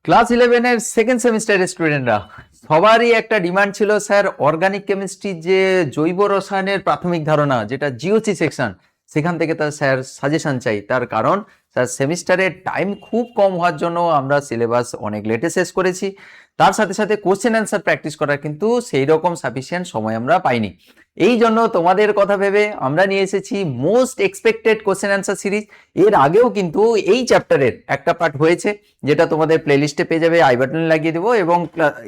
Class 11 এর second সেমিস্টারের স্টুডেন্টরা সবারই একটা ডিমান্ড ছিল, স্যার অর্গানিক কেমিস্ট্রি যে জৈব রসায়নের প্রাথমিক ধারণা যেটা জিওসি সেকশন, সেখান থেকে তার স্যার সাজেশন চাই। তার কারণ স্যার সেমিস্টারের টাইম খুব কম হওয়ার জন্য আমরা সিলেবাস অনেক লেটে শেষ করেছি। তার সাথে সাথে কোশ্চেন অ্যান্সার প্র্যাকটিস করার কিন্তু সেই রকম সাফিসিয়েন্ট সময় আমরা পাইনি। এই জন্য তোমাদের কথা ভেবে আমরা নিয়ে এসেছি most expected question answer series. এর আগেও কিন্তু এই চ্যাপ্টারের একটা পার্ট হয়েছে, যেটা তোমাদের প্লেলিস্টে পেয়ে যাবে, আই বাটনে লাগিয়ে দেবো, এবং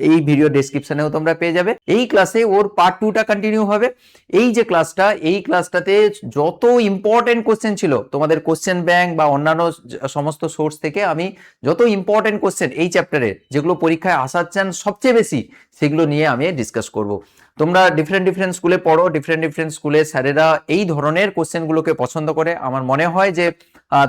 এই ভিডিও ডেসক্রিপশনেও তোমরা পেয়ে যাবে। এই ক্লাসে ওর পার্ট 2টা কন্টিনিউ হবে। এই যে ক্লাসটা, এই ক্লাসটাতে যত ইম্পর্টেন্ট কোশ্চেন ছিল তোমাদের কোশ্চেন ব্যাংক বা অন্যান্য সমস্ত সোর্স থেকে আমি যত ইম্পর্টেন্ট কোশ্চেন এই চ্যাপ্টারে যেগুলো পরীক্ষায় আসার চান্স সবচেয়ে বেশি, সেগুলো নিয়ে আমি ডিসকাস করব। তোমরা ডিফারেন্ট স্কুলে পড়ো, ডিফারেন্ট স্কুলে স্যারেরা এই ধরনের কোশ্চেনগুলোকে পছন্দ করে। আমার মনে হয় যে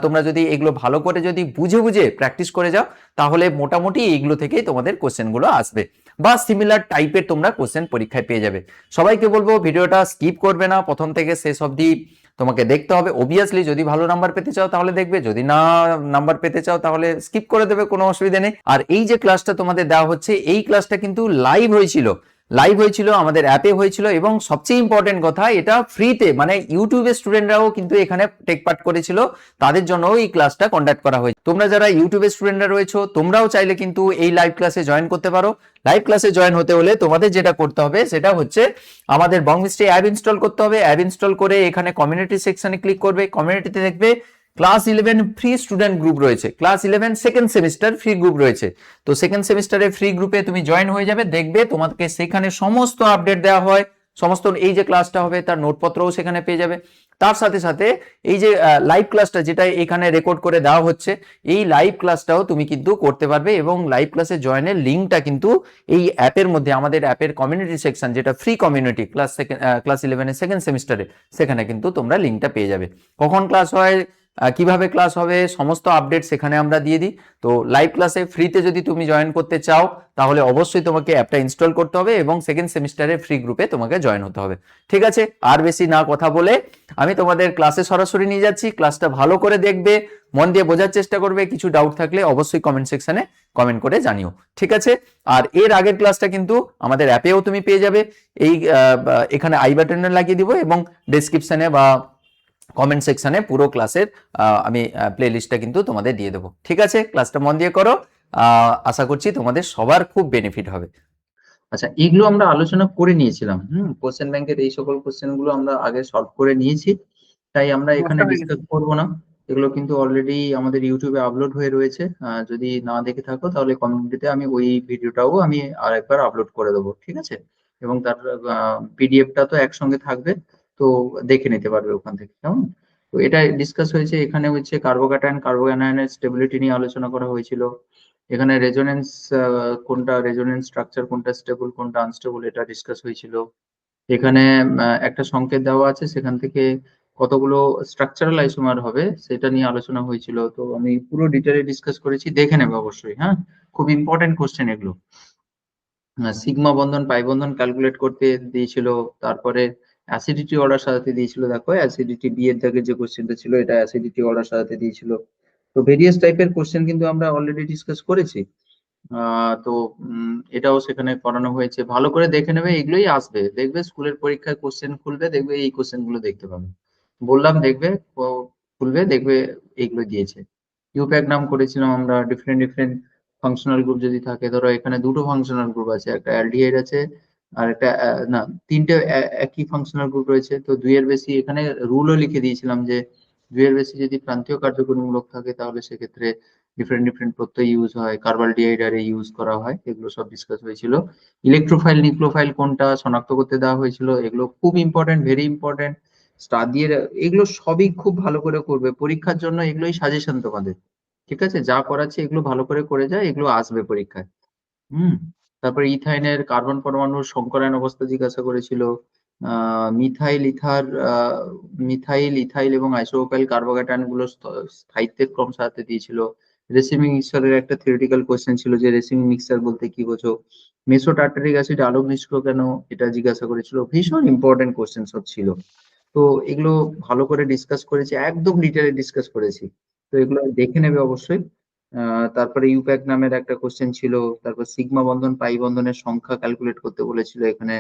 তোমরা যদি এগুলো ভালো করে যদি বুঝে বুঝে প্র্যাকটিস করে যাও, তাহলে মোটামুটি এইগুলো থেকেই তোমাদের কোশ্চেনগুলো আসবে বা সিমিলার টাইপের তোমরা কোশ্চেন পরীক্ষায় পেয়ে যাবে। সবাইকে বলবো ভিডিওটা স্কিপ করবে না, প্রথম থেকে শেষ অবধি তোমাকে দেখতে হবে। অবভিয়াসলি যদি ভালো নাম্বার পেতে চাও তাহলে দেখবে, যদি না নাম্বার পেতে চাও তাহলে স্কিপ করে দেবে, কোনো অসুবিধা নেই। আর এই যে ক্লাসটা তোমাদের দেওয়া হচ্ছে, এই ক্লাসটা কিন্তু লাইভ হয়েছিল আমাদের অ্যাপে হয়েছিল, এবং সবচেয়ে ইম্পর্টেন্ট কথা, এটা ফ্রিতে, মানে ইউটিউবের স্টুডেন্টরাও কিন্তু এখানে টেক পার্ট করেছিল, তাদের জন্য এই ক্লাসটা কন্ডাক্ট করা হয়েছে। তোমরা যারা ইউটিউবের স্টুডেন্টরা রয়েছো, তোমরাও চাইলে কিন্তু এই লাইভ ক্লাসে জয়েন করতে পারো। লাইভ ক্লাসে জয়েন হতে হলে তোমাদের যেটা করতে হবে সেটা হচ্ছে আমাদের বংমিস্ট্রি অ্যাপ ইনস্টল করতে হবে। অ্যাপ ইনস্টল করে এখানে কমিউনিটি সেকশনে ক্লিক করবে। কমিউনিটিতে দেখবে ক্লাস 11 ফ্রি স্টুডেন্ট গ্রুপ রয়েছে, class 11 second semester free group রয়েছে। তো সেকেন্ড সেমিস্টারের ফ্রি গ্রুপে তুমি জয়েন হয়ে যাবে, দেখবে তোমাকে সেখানে সমস্ত আপডেট দেওয়া হয়, সমস্ত এই যে ক্লাসটা হবে তার নোটপত্রও সেখানে পেয়ে যাবে। তার সাথে সাথে এই যে লাইভ ক্লাসটা যেটা এখানে রেকর্ড করে দেওয়া হচ্ছে, এই লাইভ ক্লাসটাও তুমি কিন্তু করতে পারবে, এবং লাইভ ক্লাসে জয়েনের লিঙ্কটা কিন্তু এই অ্যাপের মধ্যে, আমাদের অ্যাপের কমিউনিটি সেকশন যেটা ফ্রি কমিউনিটি ক্লাস 11 সেকেন্ড সেমিস্টারে, সেখানে কিন্তু তোমরা লিঙ্কটা পেয়ে যাবে। কখন ক্লাস হয়, কিভাবে ক্লাস হবে, সমস্ত আপডেট সেখানে আমরা দিয়ে দিই। তো লাইভ ক্লাসে ফ্রিতে যদি তুমি জয়েন করতে চাও, তাহলে অবশ্যই তোমাকে অ্যাপটা ইনস্টল করতে হবে এবং সেকেন্ড সেমিস্টারের ফ্রি গ্রুপে তোমাকে জয়েন হতে হবে। ঠিক আছে, আর বেশি না কথা বলে আমি তোমাদের ক্লাসে সরাসরি নিয়ে যাচ্ছি। ক্লাসটা ভালো করে দেখবে, মন দিয়ে বোঝার চেষ্টা করবে। কিছু ডাউট থাকলে অবশ্যই কমেন্ট সেকশনে কমেন্ট করে জানিও, ঠিক আছে? আর এর আগের ক্লাসটা কিন্তু আমাদের অ্যাপেও তুমি পেয়ে যাবে। এই এখানে আই বাটনে লাগিয়ে দিব, এবং ডেসক্রিপশনে বা কমেন্ট সেকশনে পুরো ক্লাসের আমি প্লে লিস্টটা কিন্তু তোমাদের দিয়ে দেবো। ঠিক আছে, ক্লাসটা মন দিয়ে করো, আশা করছি তোমাদের সবার খুব বেনিফিট হবে। আচ্ছা, এগুলো আমরা আলোচনা করে নিয়েছিলাম। কোশ্চেন ব্যাংকের এই সকল কোশ্চেন গুলো আমরা আগে সলভ করে নিয়েছি, তাই আমরা এখানে ডিসকাস করব না। এগুলো কিন্তু অলরেডি আমাদের ইউটিউবে আপলোড হয়ে রয়েছে। যদি না দেখে থাকো তাহলে কমিউনিটিতে আমি ওই ভিডিওটাও আমি আরেকবার আপলোড করে দেবো, ঠিক আছে? এবং তার পিডিএফটা তো একসঙ্গে থাকবে, তো দেখে নিতে পারবে ওখান থেকে, কেমন? তো এটা ডিসকাস হয়েছে। এখানে হচ্ছে কার্বোক্যাটায়ন কার্বোঅ্যানায়নের স্টেবিলিটি নিয়ে আলোচনা করা হয়েছিল। এখানে রেজোনেন্স কোনটা, রেজোনেন্স স্ট্রাকচার কোনটা স্টেবল কোনটা আনস্টেবল, এটা ডিসকাস হয়েছিল। এখানে একটা সংকেত দেওয়া আছে, সেখান থেকে কতগুলো স্ট্রাকচারাল আইসোমার হবে সেটা নিয়ে আলোচনা হয়েছিল। তো আমি পুরো ডিটেলে ডিসকাস করেছি, দেখে নেবে অবশ্যই। হ্যাঁ, খুব ইম্পর্টেন্ট কোশ্চেন এগুলো। সিগমা বন্ধন পাই বন্ধন ক্যালকুলেট করতে দিয়েছিল। তারপরে অ্যাসিডিটি অর্ডার সাজাতে দিয়েছিল। দেখো অ্যাসিডিটি বি এর দাগের যে কোশ্চেনটা ছিল, এটা অ্যাসিডিটি অর্ডার সাজাতে দিয়েছিল। তো ভেরিয়াস টাইপের কোশ্চেন কিন্তু আমরা অলরেডি ডিসকাস করেছি। তো এটাও সেখানে করানো হয়েছে। ভালো করে দেখে নেবে, এগুলোই আসবে। দেখবে স্কুলের পরীক্ষায় কোশ্চেন খুলবে, দেখবে এই কোশ্চেন গুলো দেখতে পাবে। বললাম দেখবে, খুলবে দেখবে এইগুলো দিয়েছে। ইউপ্যাক নাম করেছিলাম আমরা। ডিফারেন্ট ফাংশনাল গ্রুপ যদি থাকে, ধরো এখানে দুটো ফাংশনাল গ্রুপ আছে, একটা অ্যালডিহাইড আছে আর একটা না, তিনটে একই ফাংশনাল গ্রুপ রয়েছে। তো দুইয়ের বেশি, এখানে রুলও লিখে দিয়েছিলাম যে দুইয়ের বেশি যদি প্রান্তীয় কার্যকরীমূলক থাকে তাহলে সেক্ষেত্রে ডিফারেন্ট প্রত্যয় ইউজ হয়, কার্বালডিহাইডারে ইউজ করা হয়। এগুলো সব ডিসকাস হয়েছিল। ইলেকট্রোফাইল নিউক্লিওফাইল কোনটা শনাক্ত করতে দেওয়া হয়েছিল। এগুলো খুব ইম্পর্টেন্ট, ভেরি ইম্পর্টেন্ট। স্টার দিয়ে এগুলো সবই খুব ভালো করে করবে পরীক্ষার জন্য, এগুলোই সাজেশন তোমাদের। ঠিক আছে, যা করাচ্ছে এগুলো ভালো করে যায়, এগুলো আসবে পরীক্ষায়। হুম। তারপরে ইথাইনের কার্বন পরমাণুর সংকরায়ন অবস্থা জিজ্ঞাসা করেছিল। মিথাইল ইথার মিথাইল ইথাইল এবং আইসোপ্রোপাইল কার্বোক্যাটায়ন গুলো স্থায়িত্বের ক্রম সাজাতে দিয়েছিল। রেসিমিক মিক্সচারের একটা থিওরিটিক্যাল কোশ্চেন ছিল যে রেসিমিক মিক্সচার বলতে কি বোঝো। মেসো টার্টারিক অ্যাসিড আলোক নিষ্ক্রিয় কেন, এটা জিজ্ঞাসা করেছিল। ভীষণ ইম্পর্টেন্ট কোশ্চেন সব ছিল। তো এগুলো ভালো করে ডিসকাস করেছি, একদম ডিটেলে ডিসকাস করেছি। তো এগুলো দেখে নেবে অবশ্যই। তারপরে ইউপ্যাক নামের একটা কোশ্চেন ছিল, তারপর সিগমা বন্ধন পাই বন্ধনের সংখ্যা ক্যালকুলেট করতে বলেছিল এখানে।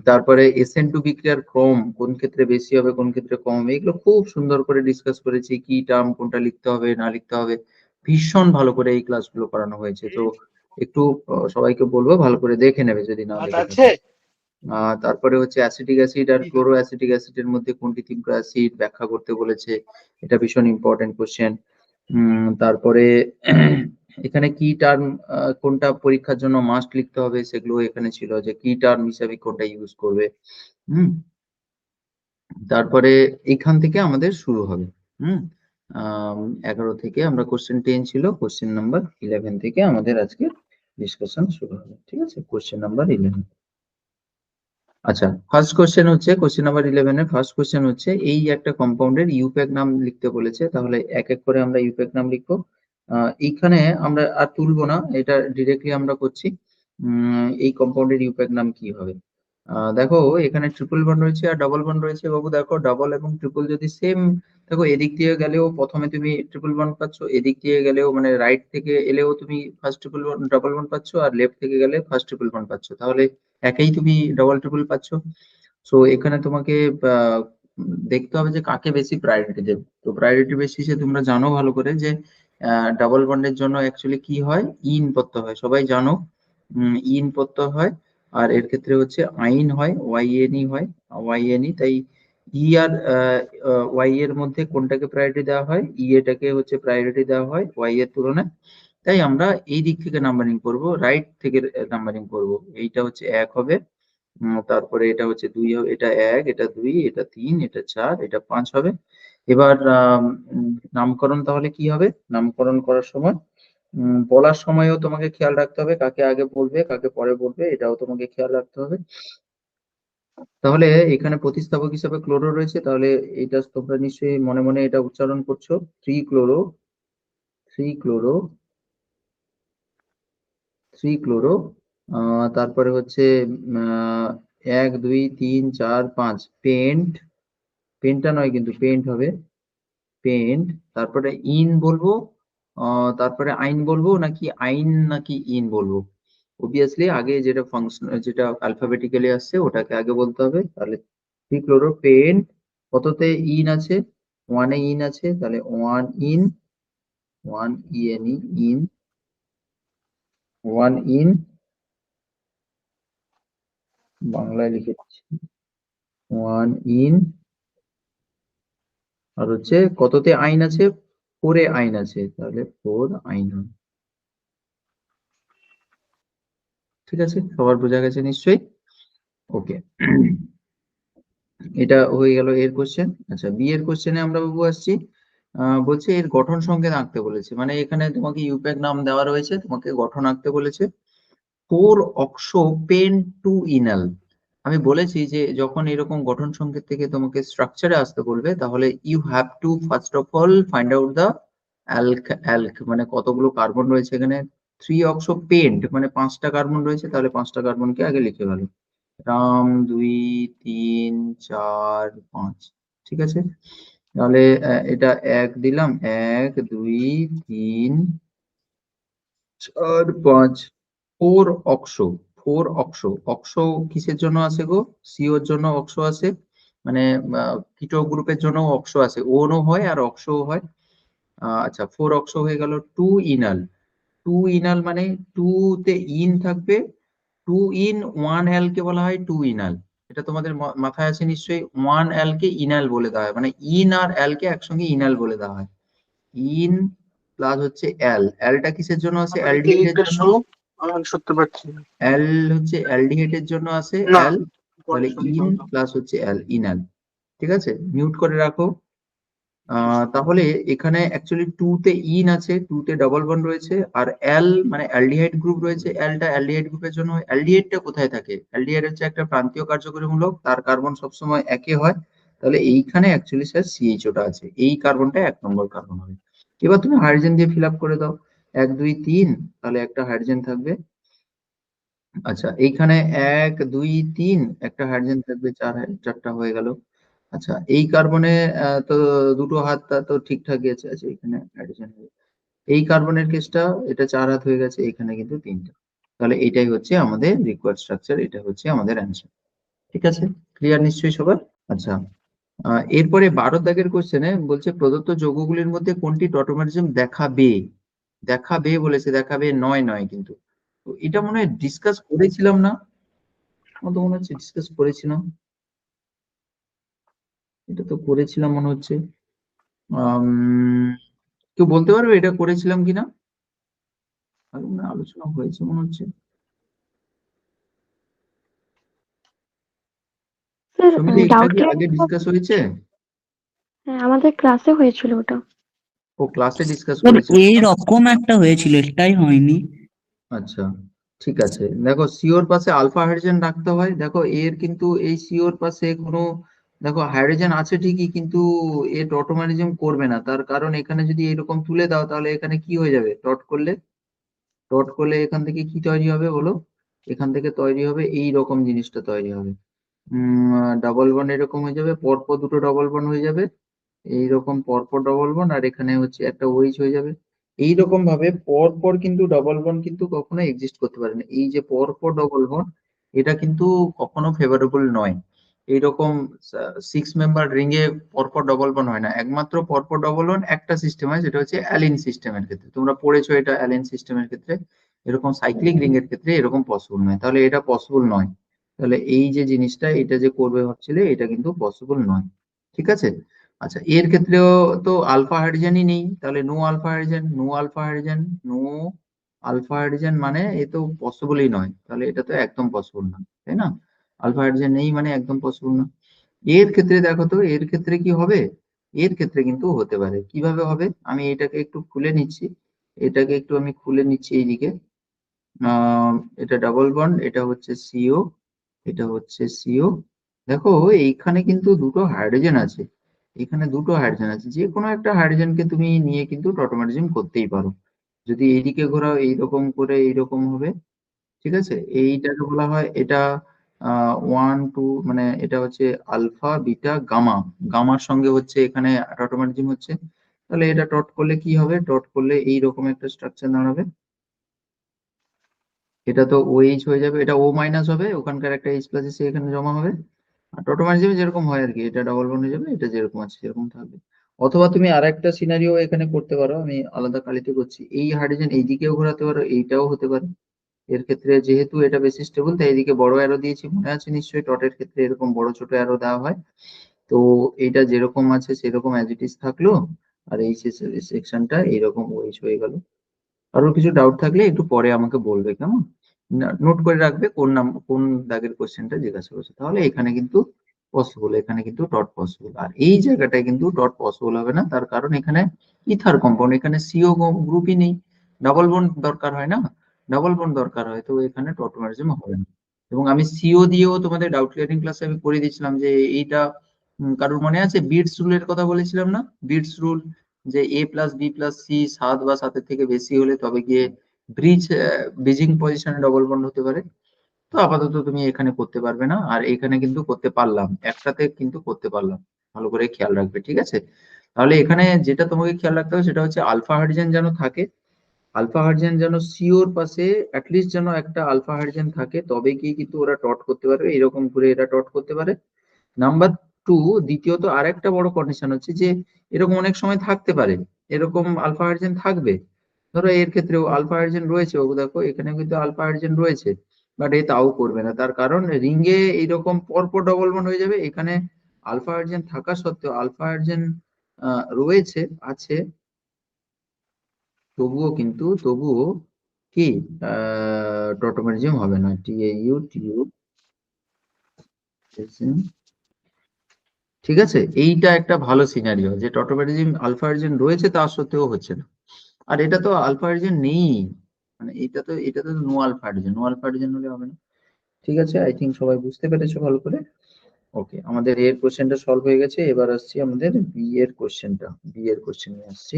তারপরে এসএন টু বিক্রিয়ার ক্রম কোন ক্ষেত্রে বেশি হবে কোন ক্ষেত্রে কম হবে, এগুলো খুব সুন্দর করে ডিসকাস করেছি, কি টার্ম কোনটা লিখতে হবে না লিখতে হবে, ভীষণ ভালো করে এই ক্লাসগুলো করানো হয়েছে। তো একটু সবাইকে বলবো ভালো করে দেখে নেবে যদি না দেখে থাকে। তারপরে হচ্ছে অ্যাসিটিক অ্যাসিড আর ক্লোরো অ্যাসিটিক অ্যাসিডের মধ্যে কোনটি তীব্র অ্যাসিড ব্যাখ্যা করতে বলেছে, এটা ভীষণ ইম্পর্টেন্ট কোশ্চেন। তারপরে এখানে কি টার্ম কোনটা পরীক্ষার জন্য মাস্ট লিখতে হবে সেগুলো এখানে ছিল, যে কি টার্ম হিসাবে কোনটা ইউজ করবে। হুম তারপরে এখান থেকে আমাদের শুরু হবে। হুম 11 থেকে আমরা কোশ্চেন 10 ছিল, কোশ্চেন নাম্বার 11 থেকে আমাদের আজকে ডিসকাশন শুরু হবে। ঠিক আছে, কোশ্চেন নাম্বার 11। আচ্ছা, ফার্স্ট কোশ্চেন হচ্ছে, কোশ্চেন নাম্বার 11 এর ফার্স্ট কোশ্চেন হচ্ছে, এই একটা কম্পাউন্ডের ইউপ্যাক নাম লিখতে বলেছে, তাহলে এক এক করে আমরা ইউপ্যাক নাম লিখবো। এইখানে আমরা আর তুলবো না, এটা ডিরেক্টলি আমরা করছি। এই কম্পাউন্ডের ইউপ্যাক নাম কি হবে? দেখো এখানে ট্রিপল বন্ড রয়েছে আর ডবল বন্ড রয়েছে বাবু। দেখো ডাবল এবং ট্রিপল যদি সেম, দেখো এদিক দিয়ে গেলেও প্রথমে তুমি ট্রিপল বন্ড পাচ্ছ, এদিক দিয়ে গেলেও মানে রাইট থেকে এলেও তুমি first triple bond double bond পাচ্ছ, আর লেফট থেকে গেলে ফার্স্ট ট্রিপল বন্ড পাচ্ছ, তাহলে একেই তুমি ডবল ট্রিপল পাচ্ছ। সো এখানে তোমাকে আহ, দেখতে হবে যে কাকে বেশি প্রায়োরিটি দেবে। তো প্রায়োরিটি বেসিসে তোমরা জানো ভালো করে যে ডাবল বন্ডের জন্য অ্যাকচুয়ালি কি হয়, ইন প্রত্যয় হয়, সবাই জানো। ইন প্রত্যয় হয়, আর এর ক্ষেত্রে হচ্ছে আইন হয়, ওয়াইএনই হয়, ওয়াইএনই। তাই ই আর ওয়াই এর মধ্যে কোনটাকে প্রায়োরিটি দেওয়া হয়, ই এটাকে হচ্ছে প্রায়োরিটি দেওয়া হয় ওয়াই এর তুলনায়। তাই আমরা এই দিক থেকে নাম্বারিং করব, রাইট থেকে নাম্বারিং করব। এইটা হচ্ছে এক হবে, তারপরে এটা হচ্ছে দুই হবে, এটা এক, এটা দুই, এটা তিন, এটা চার, এটা পাঁচ হবে। এবার নামকরণ তাহলে কি হবে, নামকরণ করার সময় বলার সময়ও তোমাকে খেয়াল রাখতে হবে, কাকে আগে বলবে কাকে পরে বলবে, এটাও তোমাকে খেয়াল রাখতে হবে। তাহলে এখানে প্রতিস্থাপক হিসাবে ক্লোরো রয়েছে, তাহলে এটা তোমরা নিশ্চয়ই মনে মনে এটা উচ্চারণ করছো, three chloro, three chloro, three chloro. তারপরে হচ্ছে আহ, এক দুই তিন চার পাঁচ পেন্ট, পেনটা নয় কিন্তু পেন্ট হবে, পেন্ট। তারপরে ইন বলবো, তারপরে আইন বলবো নাকি আইন নাকি ইন বলবো? অবভিয়াসলি আগে যেটা ফাংশন যেটা অ্যালফাবেটিক্যালি আসছে ওটাকে আগে বলতে হবে। তাহলে ট্রিক্লোরো পেন্ট, কততে ইন আছে, ওয়ানে ইন আছে, তাহলে one in, one ইএনই in, one in, বাংলায় লিখে দিচ্ছি, ওয়ান ইন। আর হচ্ছে কততে আইন আছে, ফোরে আইন আছে, তাহলে ফোর আইন হবে। ঠিক আছে, সবার বোঝা গেছে নিশ্চয়ই? ওকে, এটা হয়ে গেল এর কোশ্চেন। আচ্ছা, বি এর কোশ্চেনে আমরা বাবু আসছি। বলছে এর গঠন সংকেত আঁকতে বলেছে, মানে এখানে তোমাকে ইউপ্যাক নাম দেওয়া রয়েছে, তোমাকে গঠন আঁকতে বলেছে। Four oxo pent two enal. আমি বলেছি যে যখন এরকম গঠন সংকেত থেকে তোমাকে স্ট্রাকচারে আসতে বলবে, তাহলে you have to first of all find out the alk, অ্যালক মানে কতগুলো কার্বন রয়েছে এখানে। থ্রি অক্সো পেন্ট মানে পাঁচটা কার্বন রয়েছে, তাহলে পাঁচটা কার্বনকে আগে লিখে গেল, রাম দুই তিন চার পাঁচ। ঠিক আছে, তাহলে এটা এক দিলাম, এক দুই তিন চার পাঁচ, four oxo, four oxo. Oxo কিসের জন্য আছে গো, সিওর জন্য অক্সো আছে, মানে কিটো গ্রুপের জন্য অক্সো আছে, ওনও হয় আর অক্সো হয়। আচ্ছা, ফোর অক্সো হয়ে গেল। টু ইনাল, টু ইনাল মানে টু তে ইন থাকবে, টু ইন ওয়ান অ্যাল কে বলা হয় টু ইনাল। এটা তোমাদের মাথায় আছে নিশ্চয়ই, ওয়ান অ্যাল কে ইনাল বলে দেওয়া হয়, মানে ইন আর অ্যাল কে একসঙ্গে ইনাল বলে দেওয়া হয়। ইন প্লাস হচ্ছে অ্যাল, অ্যালটা কিসের জন্য আছে, অ্যালডিহাইডের জন্য। আমি সত্যি পাচ্ছি না। অ্যাল হচ্ছে অ্যালডিহাইডের জন্য আছে না, অ্যাল, পরে তাহলে শুনি ইন তাহলে। প্লাস হচ্ছে অ্যাল, ইনাল। ঠিক আছে, মিউট করে রাখো। তাহলে এখানে অ্যাকচুয়ালি টু তে ইন আছে, টু তে ডবল বন্ড রয়েছে, আর অ্যাল মানে অ্যালডিহাইড গ্রুপ রয়েছে, অ্যালটা অ্যালডিহাইড গ্রুপের জন্য হয়। অ্যালডিহাইডটা কোথায় থাকে, অ্যালডিহাইড হচ্ছে একটা প্রান্তীয় কার্যকরীমূলক, তার কার্বন সবসময় একে হয়। তাহলে এইখানে অ্যাকচুয়ালি স্যার সিএইচওটা আছে, এই কার্বনটা এক নম্বর কার্বন হবে। এবার তুমি হাইড্রোজেন দিয়ে ফিল আপ করে দাও, এক দুই তিন, তাহলে একটা হাইড্রোজেন থাকবে। আচ্ছা, এইখানে এক দুই তিন, একটা হাইড্রোজেন থাকবে, চারটা হয়ে গেল। আচ্ছা, এই কার্বনে তো দুটো হাতটা তো ঠিকঠাকই আছে, আচ্ছা এখানে হাইড্রোজেন হবে। এই কার্বনের কেসটা এটা 4 হাত হয়ে গেছে, এখানে কিন্তু 3টা। তাহলে এটাই হচ্ছে আমাদের রিকোয়ার্ড স্ট্রাকচার, এটা হচ্ছে আমাদের অ্যান্সার। ঠিক আছে, ক্লিয়ার নিশ্চয়ই সবার? আচ্ছা, এরপরে 12 দাগের কোশ্চেনে বলছে প্রদত্ত যৌগগুলির মধ্যে কোনটি টটোমারিজম দেখাবে। দেখাবে বলেছে, দেখাবে নয়, নয় কিন্তু। তো এটা মনে হয় ডিসকাস করেছিলাম না? আমার তো মনে হচ্ছে ডিসকাস করেছিলাম, এটা তো করেছিলাম মনে হচ্ছে। আম, কেউ বলতে পারবে এটা করেছিলাম কিনা? আগে মনে হয় আলোচনা হয়েছে মনে হচ্ছে। স্যার, সমিলি, এটা ডাউট কি আগে ক্লিয়ারিং ক্লাস, ডিসকাস হয়েছে? হ্যাঁ আমাদের ক্লাসে হয়েছিল ওটা। ও ক্লাসে ডিসকাস স্যার করেছিল। এইরকম একটা হয়েছিল, এটাই হয়নি। আচ্ছা, ঠিক আছে। দেখো সিওর পাশে আলফা হাইড্রোজেন রাখতে হয়, দেখো এর কিন্তু এই সিওর পাশে কোনো, দেখো হাইড্রোজেন আছে ঠিকই কিন্তু এ টটোমারিজম করবে না, তার কারণ এখানে যদি এরকম তুলে দাও তাহলে এখানে কি হয়ে যাবে, ডট করলে এখান থেকে কি তৈরি হবে বলো? এখান থেকে তৈরি হবে এই রকম জিনিসটা তৈরি হবে। ডাবল বন্ড এরকম হয়ে যাবে, পরপর দুটো ডবল বন্ড হয়ে যাবে, এইরকম পরপর ডবল বন্ড, আর এখানে হচ্ছে একটা ওইচ হয়ে যাবে। এইরকম ভাবে পরপর কিন্তু ডবল বন্ড কিন্তু কখনো এক্সিস্ট করতে পারে না, এই যে পরপর ডবল বন্ড, এটা কিন্তু কখনো ফেভারেবল নয়। এইরকম 6 মেম্বার রিং এ পরপর ডবল বন্ড হয় না, একমাত্র পরপর ডবল বন্ড একটা সিস্টেম হয়, সেটা হচ্ছে অ্যালিন সিস্টেমের ক্ষেত্রে, তোমরা পড়েছো এটা অ্যালিন সিস্টেমের ক্ষেত্রে। এরকম সাইক্লিক রিং এর ক্ষেত্রে এরকম পসিবল নয়, তাহলে এটা পসিবল নয়। তাহলে এই যে জিনিসটা এটা যে করবে ভাবছিলে, এটা কিন্তু পসিবল নয়। ঠিক আছে। আচ্ছা, এর ক্ষেত্রেও তো আলফা হাইড্রোজেনই নেই, তাহলে no alpha hydrogen, no alpha hydrogen, no alpha hydrogen, মানে এ তো পসিবলই নয়, তাহলে এটা তো একদম পসিবল না, তাই না? আলফা হাইড্রোজেন নেই মানে একদম পসিবল না। এর ক্ষেত্রে দেখো তো, এর ক্ষেত্রে কি হবে? এর ক্ষেত্রে কিন্তু হতে পারে, কিভাবে হবে আমি এটাকে একটু খুলে নিচ্ছি, এটাকে একটু আমি খুলে নিচ্ছি এইদিকে। আহ এটা ডাবল বন্ড, এটা হচ্ছে সিও, এটা হচ্ছে সিও। দেখো এইখানে কিন্তু দুটো হাইড্রোজেন আছে, এখানে দুটো হাইড্রোজেন আছে, যে কোনো একটা হাইড্রোজেনকে তুমি নিয়ে কিন্তু টটোমারিজম করতেই পারো। যদি এইদিকে ঘোরাও এইরকম করে এইরকম হবে। ঠিক আছে, এইটাকে বলা হয় এটা 1 2, মানে এটা হচ্ছে আলফা বিটা গামা, গামার সঙ্গে হচ্ছে এখানে টটোমারিজম হচ্ছে। তাহলে এটা ডট করলে কি হবে, ডট করলে এইরকম একটা স্ট্রাকচার দাঁড়াবে। এটা তো ওএইচ হয়ে যাবে, এটা ও মাইনাস হবে, ওখানকার একটা এইচ প্লাস এসে এখানে জমা হবে। আর টোটোমারিজমে যেরকম হয় আর কি, এটা ডাবল বন্ড হয়ে যাবে, এটা যেরকম আছে সেরকম থাকবে। অথবা তুমি আর একটা সিনারিও এখানে করতে পারো, আমি আলাদা কালিতে করছি, এই হাইড্রোজেন এইদিকেও ঘোরাতে পারো, এইটাও হতে পারে। এর ক্ষেত্রে যেহেতু এটা বেশি স্টেবল, তাই এদিকে বড় অ্যারো দিয়েছি, মনে আছে নিশ্চয়ই টটের ক্ষেত্রে এরকম বড় ছোট অ্যারো দেওয়া হয়। তো এটা যেরকম আছে সেরকম অ্যাজ ইট ইজ থাকলো, আর এই সেকশনটা এইরকম ওইচ হয়ে গেল। আরো কিছু ডাউট থাকলে একটু পরে আমাকে বলবে, কেমন? নোট করে রাখবে কোন নাম কোন দাগের কোশ্চেনটা জিজ্ঞাসা করছে, তাহলে এখানে কিন্তু পসিবল, এখানে কিন্তু ডট পসিবল, আর এই জায়গাটায় কিন্তু ডট পসিবল হবে না, তার কারণ এখানে ইথার কম্পাউন্ড, এখানে সিও গ্রুপই নেই, ডাবল বন্ড দরকার হয় না, ডাবল বন্ড দরকার হয়, তো এখানে টটোমারিজম হবে না। এবং আমি সিও দিয়েও তোমাদের ডাউট ক্লিয়ারিং ক্লাসে আমি করে দিয়েছিলাম যে এইটা, কারোর মনে আছে বিটস রুলের কথা বলেছিলাম না? বিটস রুল, যে এ প্লাস বি প্লাস সি 7 বা 7-এর থেকে বেশি হলে তবে গিয়ে ব্রিজিং পজিশনে ডবল বন্ড হতে পারে। তো আপাতত তুমি এখানে করতে পারবে না, আর এখানে কিন্তু করতে পারলাম, একটাতে কিন্তু করতে পারলাম, ভালো করে খেয়াল রাখবে, ঠিক আছে? তাহলে এখানে যেটা তোমাকে খেয়াল রাখতে হবে সেটা হচ্ছে আলফা হাইড্রোজেন যেন থাকে, আলফা হাইড্রোজেন যেন সিওর পাশে অ্যাটলিস্ট যেন একটা আলফা হাইড্রোজেন থাকে, তবে কি কিন্তু ওরা টট করতে পারবে, এরকম করে এরা টট করতে পারে। নাম্বার 2, দ্বিতীয়ত আরেকটা বড় কন্ডিশন হচ্ছে যে এরকম অনেক সময় থাকতে পারে, এরকম আলফা হাইড্রোজেন থাকবে, ধরো এর ক্ষেত্রেও আলফা হাইড্রোজেন রয়েছে, ও দেখো এখানে কিন্তু আলফা হাইড্রোজেন রয়েছে, বাট এ তাও করবে না, তার কারণ রিঙ্গে এইরকম পরপর ডবল বন্ড হয়ে যাবে, এখানে আলফা হাইড্রোজেন থাকা সত্ত্বেও আলফা হাইড্রোজেন রয়েছে, আছে, তবুও কি টটোমারিজম হবে না, টিএইউ টিইউ। ঠিক আছে, এইটা একটা ভালো সিনারিও যে টটোমারিজম আলফা হাইড্রোজেন রয়েছে তা সত্ত্বেও হচ্ছে না। আর এটা তো আলফা হাইড্রোজেন নেই, মানে এটা তো no alpha hydrogen, no alpha hydrogen হলে হবে না। ঠিক আছে, আই থিঙ্ক সবাই বুঝতে পেরেছো ভালো করে। ওকে, আমাদের এর কোশ্চেনটা সলভ হয়ে গেছে, এবার আসছি আমাদের বি এর কোশ্চেনটা, বি এর কোশ্চেন নিয়ে আসছি।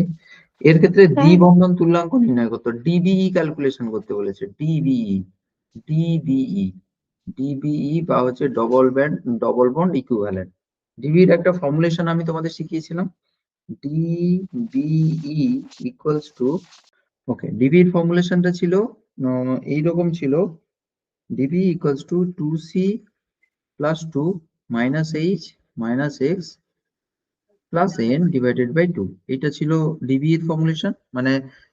এর ক্ষেত্রে দ্বি স্যার, বন্ধন তুল্যাঙ্ক নির্ণয় করতে, ডিবিই ক্যালকুলেশন করতে বলেছে, ডিবিই, ডিবিই, ডিবিই বা হচ্ছে ডবল বন্ড ইকুইভ্যালেন্ট। ডিবির একটা ফর্মুলেশন আমি তোমাদের শিখিয়েছিলাম, DBE equals to, okay, DB এর ফর্মুলেশনটা ছিল এইরকম ছিল, DB equals to 2c plus 2 minus H minus X plus N divided by 2। এটা ছিল ডিবি এর ফর্মুলেশন, মানে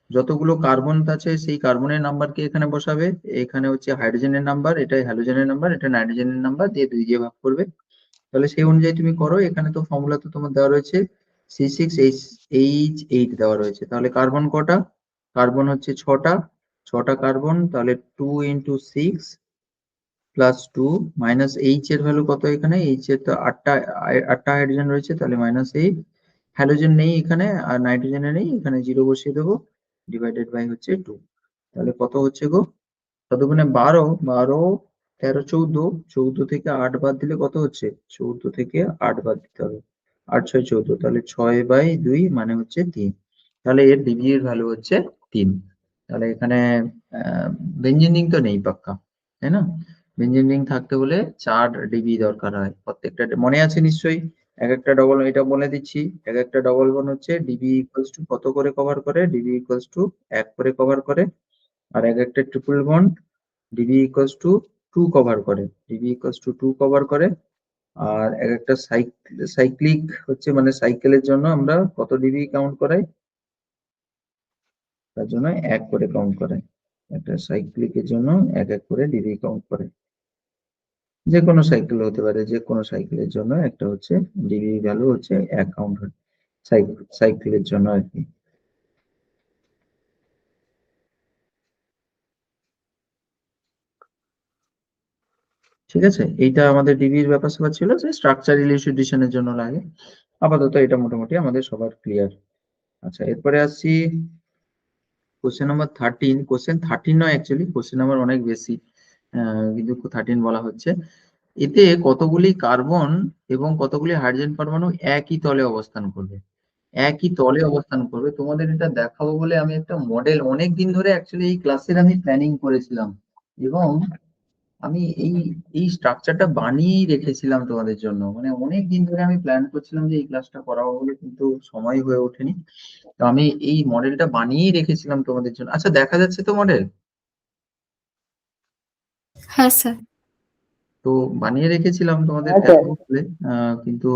যতগুলো কার্বন আছে সেই কার্বনের নাম্বারকে এখানে বসাবে, এখানে হচ্ছে হাইড্রোজেনের নাম্বার, এটা হ্যালোজেনের নাম্বার, এটা নাইট্রোজেনের নাম্বার, দিয়ে 2 দিয়ে ভাগ করবে। তাহলে সেই অনুযায়ী তুমি করো। এখানে তো ফর্মুলা তো তোমার দেওয়া রয়েছে C6H8 দেওয়া রয়েছে। তাহলে কার্বন কটা? কার্বন হচ্ছে 6টা, 6টা কার্বন, তাহলে 2 ইন্টু 6 প্লাস 2 মাইনাস এইচ এর ভ্যালু কত? এখানে এইচ এর তো 8টা হাইড্রোজেন রয়েছে, তাহলে -8। হ্যালোজেন নেই এখানে, আর নাইট্রোজেনে নেই, এখানে 0 বসিয়ে দেবো, ডিভাইডেড বাই হচ্ছে 2। তাহলে কত হচ্ছে গো? ততক্ষণে 12, 12, 13, 14, 14 থেকে 8 বাদ দিলে কত হচ্ছে? 14 থেকে 8 বাদ দিতে হবে, 8 6 14, তাহলে 6/2 মানে হচ্ছে 3। তাহলে এর ডিবি এর ভ্যালু হচ্ছে 3। তাহলে এখানে বেঞ্জিন রিং তো নেই পাক্কা, তাই না? বেঞ্জিন রিং থাকতে হলে 4 ডিবি দরকার হয় প্রত্যেকটা। মনে আছে নিশ্চয়ই? এক একটা ডবল, এটা বলে দিচ্ছি, এক একটা ডবল বন্ড হচ্ছে ডিবি ইকুয়ালস টু কত করে কভার করে? ডিবি ইকুয়ালস টু 1 করে কভার করে। আর এক একটা triple bond DB equals two 2 cover করে, ডিবি ইকুয়ালস টু 2 কভার করে। আর এক একটা সাইক্লিক হচ্ছে, মানে সাইকেলের জন্য আমরা কত ডিবি কাউন্ট করাই? তার জন্য 1 করে কাউন্ট করাই। একটা সাইক্লিকের জন্য 1 করে ডিবি কাউন্ট করে। যে কোনো সাইকেল হতে পারে, যে কোনো সাইকেলের জন্য একটা হচ্ছে ডিবি ভ্যালু হচ্ছে 1 কাউন্ট হয় সাইকেলের জন্য আর কি। ঠিক আছে, এইটা আমাদের ডিবির ব্যাপার স্যাপার ছিল, যে স্ট্রাকচার ইলিউস্ট্রেশনের জন্য লাগে। আপাতত এটা মোটামুটি আমাদের সবার ক্লিয়ার। আচ্ছা, এরপরে আসছি কোশ্চেন নাম্বার 13। কোশ্চেন 13 নয়, অ্যাকচুয়ালি কোশ্চেন নাম্বার অনেক বেশি, কিন্তু 13 বলা হচ্ছে। এতে কতগুলি কার্বন এবং কতগুলি হাইড্রোজেন পরমাণু একই তলে অবস্থান করবে, একই তলে অবস্থান করবে। তোমাদের এটা দেখাবো বলে আমি একটা মডেল অনেক দিন ধরে অ্যাকচুয়ালি এই ক্লাসের আমি প্ল্যানিং করেছিলাম, এবং আমি এই এই স্ট্রাকচারটা বানিয়েই রেখেছিলাম তোমাদের জন্য। মানে অনেক দিন ধরে আমি প্ল্যান করছিলাম যে এই ক্লাসটা করাবো বলে, কিন্তু সময় হয়ে ওঠেনি। তো আমি এই মডেলটা বানিয়েই রেখেছিলাম তোমাদের জন্য। আচ্ছা, দেখা যাচ্ছে তো মডেল? হ্যাঁ স্যার। তো বানিয়ে রেখেছিলাম তোমাদের দেখাবো বলে, কিন্তু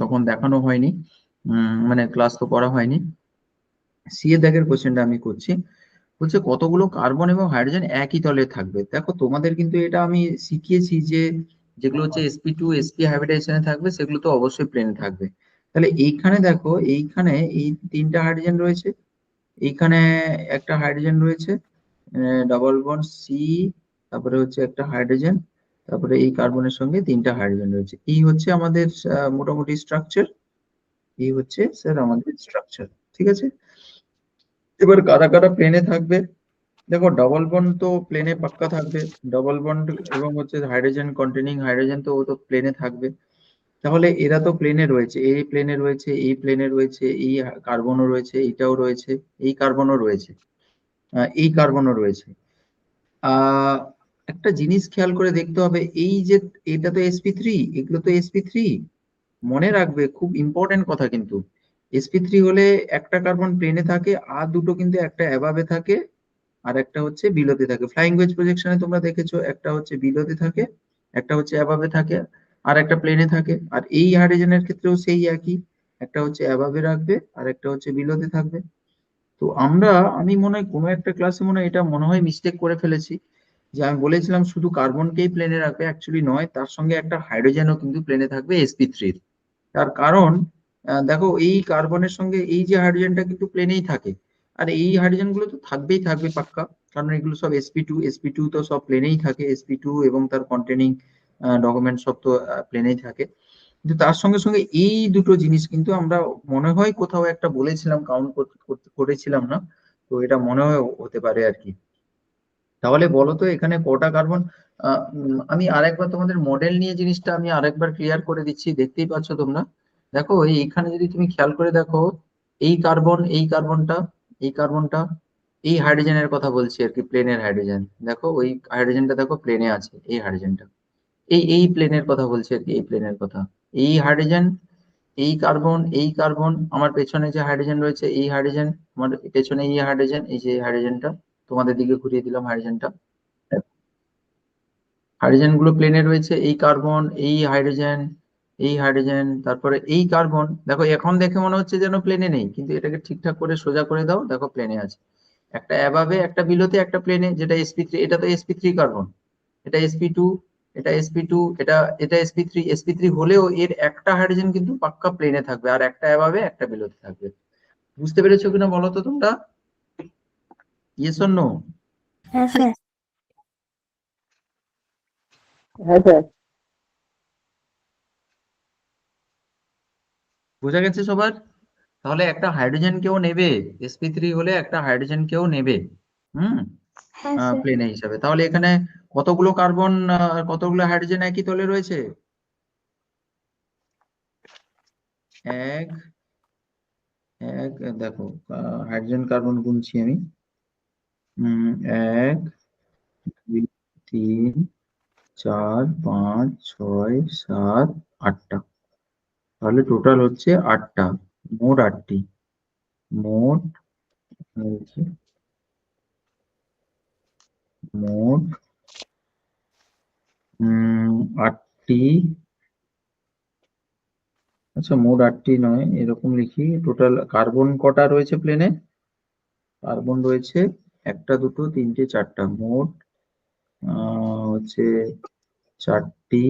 তখন দেখানো হয়নি, মানে ক্লাস তো করা হয়নি। সিএ দাগের কোশ্চেনটা আমি করছি। বলছে কতগুলো কার্বন এবং হাইড্রোজেন একই তলে থাকবে। দেখো তোমাদের কিন্তু এটা আমি শিখিয়েছি যে যেগুলো হচ্ছে sp2 sp হাইব্রিডাইজেশনে থাকবে সেগুলো তো অবশ্যই প্লেনে থাকবে। তাহলে এইখানে দেখো, এইখানে এই 3টা হাইড্রোজেন রয়েছে, এইখানে একটা হাইড্রোজেন রয়েছে, ডাবল বন্ড সি, তারপরে হচ্ছে একটা হাইড্রোজেন, তারপরে এই কার্বনের সঙ্গে 3টা হাইড্রোজেন রয়েছে। এই হচ্ছে আমাদের মোটামুটি স্ট্রাকচার, এই হচ্ছে স্যার আমাদের স্ট্রাকচার। ঠিক আছে, এবার কারা কারা প্লেনে থাকবে? দেখো, ডবল বন্ড তো প্লেনে পাক্কা থাকবে, ডবল বন্ড এবং হচ্ছে হাইড্রোজেন কন্টেনিং হাইড্রোজেন তো ও তো প্লেনে থাকবে। তাহলে এরা তো প্লেনে রয়েছে, এই প্লেনে রয়েছে, এই প্লেনে রয়েছে, এই কার্বনও রয়েছে, এইটাও রয়েছে, এই কার্বনও রয়েছে, এই কার্বনও রয়েছে। আহ একটা জিনিস খেয়াল করে দেখতে হবে, এই যে এটা তো sp3, এগুলো তো sp3। মনে রাখবে, খুব ইম্পর্টেন্ট কথা কিন্তু, sp3 হলে একটা কার্বন প্লেনে থাকে, আর দুটো কিন্তু একটা অ্যাবাবে থাকে, আর একটা হচ্ছে বিলোতে থাকে। ফ্লাইং ওয়েজ প্রজেকশনে তোমরা দেখেছো, একটা হচ্ছে বিলোতে থাকে, একটা হচ্ছে অ্যাবাবে থাকে, আর একটা প্লেনে থাকে। আর এই হাইড্রোজেনের ক্ষেত্রেও সেই একই, একটা হচ্ছে অ্যাবাবে রাখবে আর একটা হচ্ছে বিলোতে থাকবে। তো আমি মনে হয় কোনো একটা ক্লাসে মনে হয় এটা মনে হয় মিস্টেক করে ফেলেছি, যে আমি বলেছিলাম শুধু কার্বনকেই প্লেনে রাখবে, অ্যাকচুয়ালি নয়, তার সঙ্গে একটা হাইড্রোজেনও কিন্তু প্লেনে থাকবে sp3। তার কারণ দেখো, এই কার্বনের সঙ্গে এই যে হাইড্রোজেনটা কিন্তু প্লেনেই থাকে, আর এই হাইড্রোজেন গুলো তো থাকবেই থাকবে পাক্কা, কারণ এগুলো সব sp2 তো সব প্লেনেই থাকে, sp2 এবং তার কন্টেনিং ডকুমেন্ট সব তো প্লেনেই থাকে। কিন্তু তার সঙ্গে সঙ্গে এই দুটো জিনিস কিন্তু আমরা মনে হয় কোথাও একটা বলেছিলাম, কাউন্ট করেছিলাম না, তো এটা মনে হয় হতে পারে আর কি। তাহলে বলো তো এখানে কটা কার্বন? আমি আরেকবার তোমাদের মডেল নিয়ে জিনিসটা আমি আরেকবার ক্লিয়ার করে দিচ্ছি, দেখতেই পাচ্ছ তোমরা। দেখো, এইখানে যদি তুমি খেয়াল করে দেখো, এই কার্বন, এই কার্বনটা, এই কার্বনটা, এই হাইড্রোজেনের কথা বলছি আর কি, প্লেনের হাইড্রোজেন। দেখো ওই হাইড্রোজেনটা দেখো প্লেনে আছে, এই হাইড্রোজেনটা, এই প্লেনের কথা বলছি আর কি, এই প্লেনের কথা। এই হাইড্রোজেন এই কার্বন আমার পেছনে যে হাইড্রোজেন রয়েছে, এই হাইড্রোজেন আমার পেছনে, এই হাইড্রোজেন, এই যে হাইড্রোজেনটা তোমাদের দিকে ঘুরিয়ে দিলাম হাইড্রোজেনটা, হাইড্রোজেন গুলো প্লেনে রয়েছে, এই কার্বন, এই হাইড্রোজেন, এই হাইড্রোজেন, তারপরে এই কার্বন। দেখো এখন দেখে মনে হচ্ছে যেন প্লেনে নেই, কিন্তু এটাকে ঠিকঠাক করে সোজা করে দাও, দেখো প্লেনে আছে। একটা অ্যাবাভে, একটা বিলোতে, একটা প্লেনে, যেটা sp3, এটা তো sp3 কার্বন, এটা sp2, এটা sp2, এটা sp3। sp3 হলেও এর একটা হাইড্রোজেন কিন্তু পাক্কা প্লেনে থাকবে, আর একটা অ্যাবাভে, একটা বিলোতে থাকবে। বুঝতে পেরেছো কিনা বলো তো তোমরা? Yes or no? হ্যাঁ স্যার। বোঝা গেছে সবার? তাহলে একটা হাইড্রোজেন কেউ নেবে, sp3 হলে একটা হাইড্রোজেন কেউ নেবে, হুম, হ্যাঁ স্যার। প্লেনে হিসাবে। তাহলে এখানে কতগুলো কার্বন, কতগুলো হাইড্রোজেন একই তলে রয়েছে? এক, এক, দেখো হাইড্রোজেন কার্বন গুনছি আমি। এক, দুই, তিন, চার, পাঁচ, ছয়, সাত, আটটা। তাহলে টোটাল হচ্ছে আটটা, মোট আটটি, মোট হয়েছে, মোট আটটি। আচ্ছা, মোট আটটি নয়, এরকম লিখি, টোটাল কার্বন কটা রয়েছে প্লেনে? কার্বন রয়েছে একটা, দুটো, তিনটে, চারটা, মোট হচ্ছে চারটি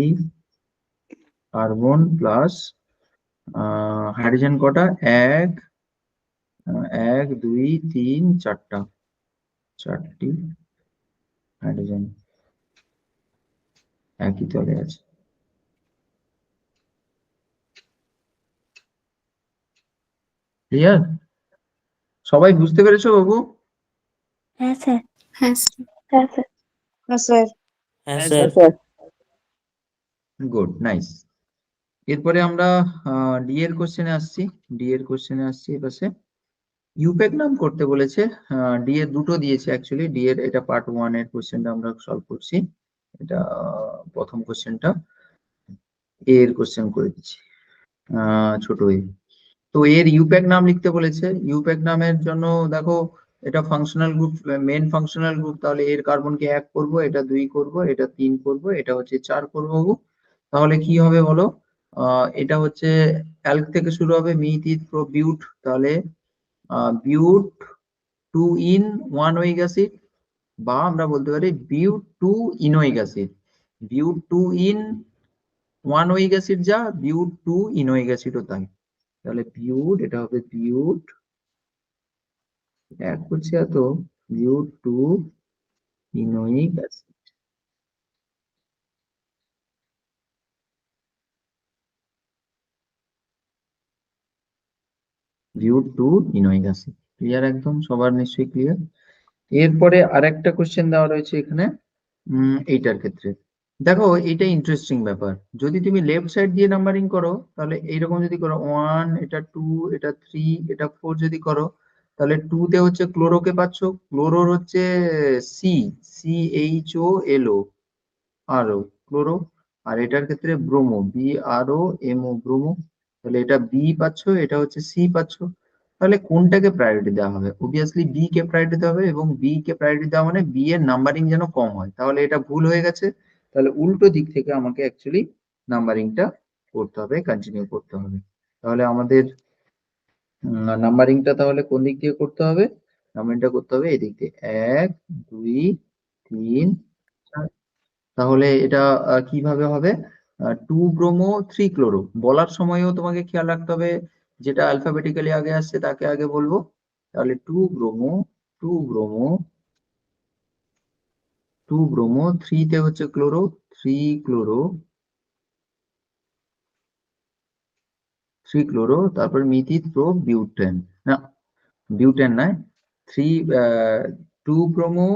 কার্বন প্লাস হাইড্রোজেন কটা? এক, এক, দুই, তিন, চারটা, চারটি হাইড্রোজেন একই তলে আছে। ক্লিয়ার? সবাই বুঝতে পেরেছো বাবু? হ্যাঁ স্যার। হ্যাঁ হ্যাঁ স্যার। স্যার। হ্যাঁ স্যার। Good, nice. এরপরে আমরা ডি এর কোশ্চেনে আসছি। ডি এর কোশ্চেনে আসছি এপাশে। ইউপ্যাক নাম করতে বলেছে। ডি এর দুটো দিয়েছে অ্যাকচুয়ালি। ডি এর এটা পার্ট 1 এর কোশ্চেনটা আমরা সলভ করছি। এটা প্রথম কোশ্চেনটা। এ এর কোশ্চেন করে দিচ্ছি, ছোট এ। তো এর ইউপ্যাক নাম লিখতে বলেছে। ইউপ্যাক নামের জন্য দেখো, এটা functional group, main functional group, তাহলে এর কার্বনকে 1 করব, এটা 2 করব, এটা 3 করব, এটা হচ্ছে 4 করব বাবু। তাহলে কি হবে বলো? এটা হচ্ছে অ্যালক থেকে শুরু হবে, মিথ, প্রো, বিউট। তাহলে বিউট 2 ইন 1 ওয়িক অ্যাসিড, বা আমরা বলতে পারি বিউট 2 ইনোইক অ্যাসিড। বিউট 2 ইন 1 ওয়িক অ্যাসিড যা, বিউট 2 ইনোইক অ্যাসিডও তাই। তাহলে বিউট, এটা হবে বিউট, এক হচ্ছে এত, বিউট 2 ইনোইক অ্যাসিড। বিউট 2 ইনোইক অ্যাসিড। ক্লিয়ার? একদম সবার নিশ্চয়ই ক্লিয়ার। এরপরে আরেকটা কোশ্চেন দেওয়া রয়েছে এখানে, এইটার ক্ষেত্রে দেখো, এটা ইন্টারেস্টিং ব্যাপার। যদি তুমি লেফট সাইড দিয়ে নাম্বারিং করো, তাহলে এইরকম যদি করো 1, এটা 2, এটা 3, এটা 4 যদি করো, তাহলে 2 তে হচ্ছে ক্লোরোকে পাচ্ছ, ক্লোরোর হচ্ছে সি, CHOLO, আরো ক্লোরো। আর এটার ক্ষেত্রে ব্রোমো, BROMO, ব্রোমো। তাহলে এটা বি পাচ্ছ, এটা হচ্ছে সি পাচ্ছ। তাহলে কোনটাকে প্রায়োরিটি দেওয়া হবে? অবভিয়াসলি বি কে প্রায়োরিটি দেওয়া হবে, এবং বি কে প্রায়োরিটি দেওয়া মানে বি এর নাম্বারিং যেন কম হয়। তাহলে এটা ভুল হয়ে গেছে। তাহলে উল্টো দিক থেকে আমাকে অ্যাকচুয়ালি নাম্বারিংটা করতে হবে, কন্টিনিউ করতে হবে। তাহলে আমাদের নাম্বারিংটা তাহলে কোন দিক দিয়ে করতে হবে? নাম্বারিংটা করতে হবে এই দিক দিয়ে, 1, 2, 3, 4। তাহলে এটা কিভাবে হবে? 2 ব্রোমো 3 ক্লোরো। বলার সময়ও তোমাকে খেয়াল রাখতে হবে, যেটা অ্যালফাবেটিক্যালি আগে আসছে তাকে আগে বলবো। তাহলে 2 ব্রোমো, 2 ব্রোমো, 2 ব্রোমো, 3 তে হচ্ছে ক্লোরো, 3 ক্লোরো, 3 ক্লোরো, তারপর মিথিল প্রো বিউটেন, না বিউটেন নয়, 3, 2 ব্রোমো,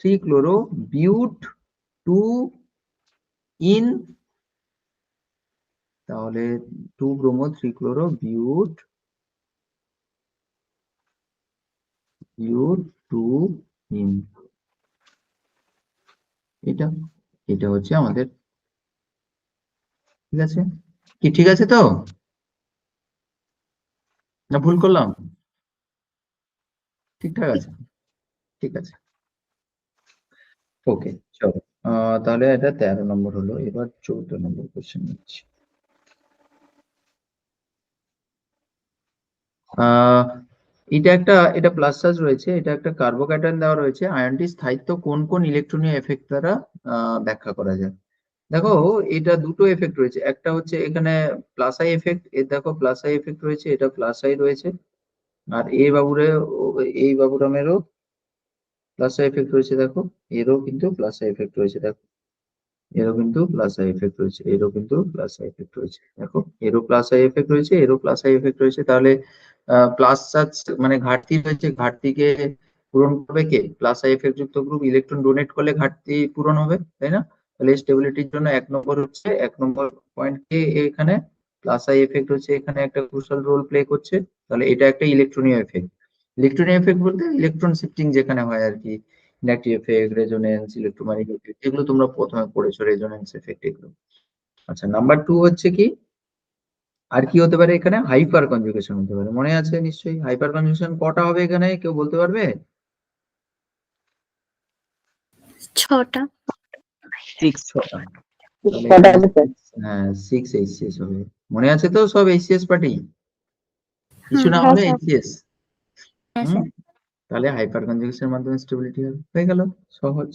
3 ক্লোরো, বিউট 2 ইন, তাহলে 2 ব্রোমো 3 ক্লোরো বিউট, বিউট 2 ইন, এটা, এটা হচ্ছে আমাদের। ঠিক আছে? কি ঠিক আছে তো? না ভুল করলাম? ঠিকঠাক আছে, ঠিক আছে, ওকে চলো। তাহলে এটা 13 নম্বর হলো, এবার 14 নম্বর কোশ্চেন নিচ্ছি। এটা প্লাস চার্জ রয়েছে, এটা একটা কার্বোক্যাটায়ন দেওয়া রয়েছে, আয়নটির স্থায়িত্ব কোন কোন ইলেকট্রনীয় এফেক্ট দ্বারা ব্যাখ্যা করা যায়। দেখো এটা দুটো এফেক্ট রয়েছে, একটা হচ্ছে এখানে প্লাস আই এফেক্ট, এর দেখো প্লাস আই এফেক্ট রয়েছে, এটা প্লাস আই রয়েছে, আর এই বাবুরামেরও প্লাস আই এফেক্ট রয়েছে, দেখো এরও কিন্তু প্লাস আই এফেক্ট রয়েছে, দেখো এরও কিন্তু প্লাস আই এফেক্ট রয়েছে, এরও কিন্তু প্লাস আই এফেক্ট রয়েছে, দেখো এরও প্লাস আই এফেক্ট রয়েছে, এরও প্লাস আই এফেক্ট রয়েছে। তাহলে প্লাস চার্জ মানে ঘাটতি রয়েছে, ঘাটতিকে পূরণ করবে কে? প্লাস আই এফেক্ট যুক্ত গ্রুপ ইলেকট্রন ডোনেট করলে ঘাটতি পূরণ হবে, তাই না? তাহলে স্টেবিলিটির জন্য 1 নম্বর পয়েন্ট কে এখানে প্লাস আই এফেক্ট হচ্ছে এখানে একটা ক্রুশাল রোল প্লে করছে। তাহলে এটা একটা ইলেকট্রনীয় এফেক্ট। ইলেকট্রনীয় এফেক্ট বলতে ইলেকট্রন শিফটিং যেখানে হয় আর কি, inductive effect, resonance, electromagnetic effect, এগুলো তোমরা প্রথমে পড়েছো, রেজোনেন্স এফেক্ট এগুলো। আচ্ছা নাম্বার 2 হচ্ছে কি, আর কি হতে পারে এখানে? হাইপার কনজুগেশন হতে পারে, মনে আছে নিশ্চয়ই। হাইপার কনজুগেশন কটা হবে এখানে, কেউ বলতে পারবে? 6টা। 6টা। তাহলে এখানে হ্যাঁ 6 এইচসিএস হবে, মনে আছে তো সব এইচসিএস পার্টি? কিছু না হলে এইচসিএস। হ্যাঁ স্যার। তাহলে হাইপার কনজুগেশনের মাধ্যমে স্টেবিলিটি হবে, হয়ে গেল, সহজ।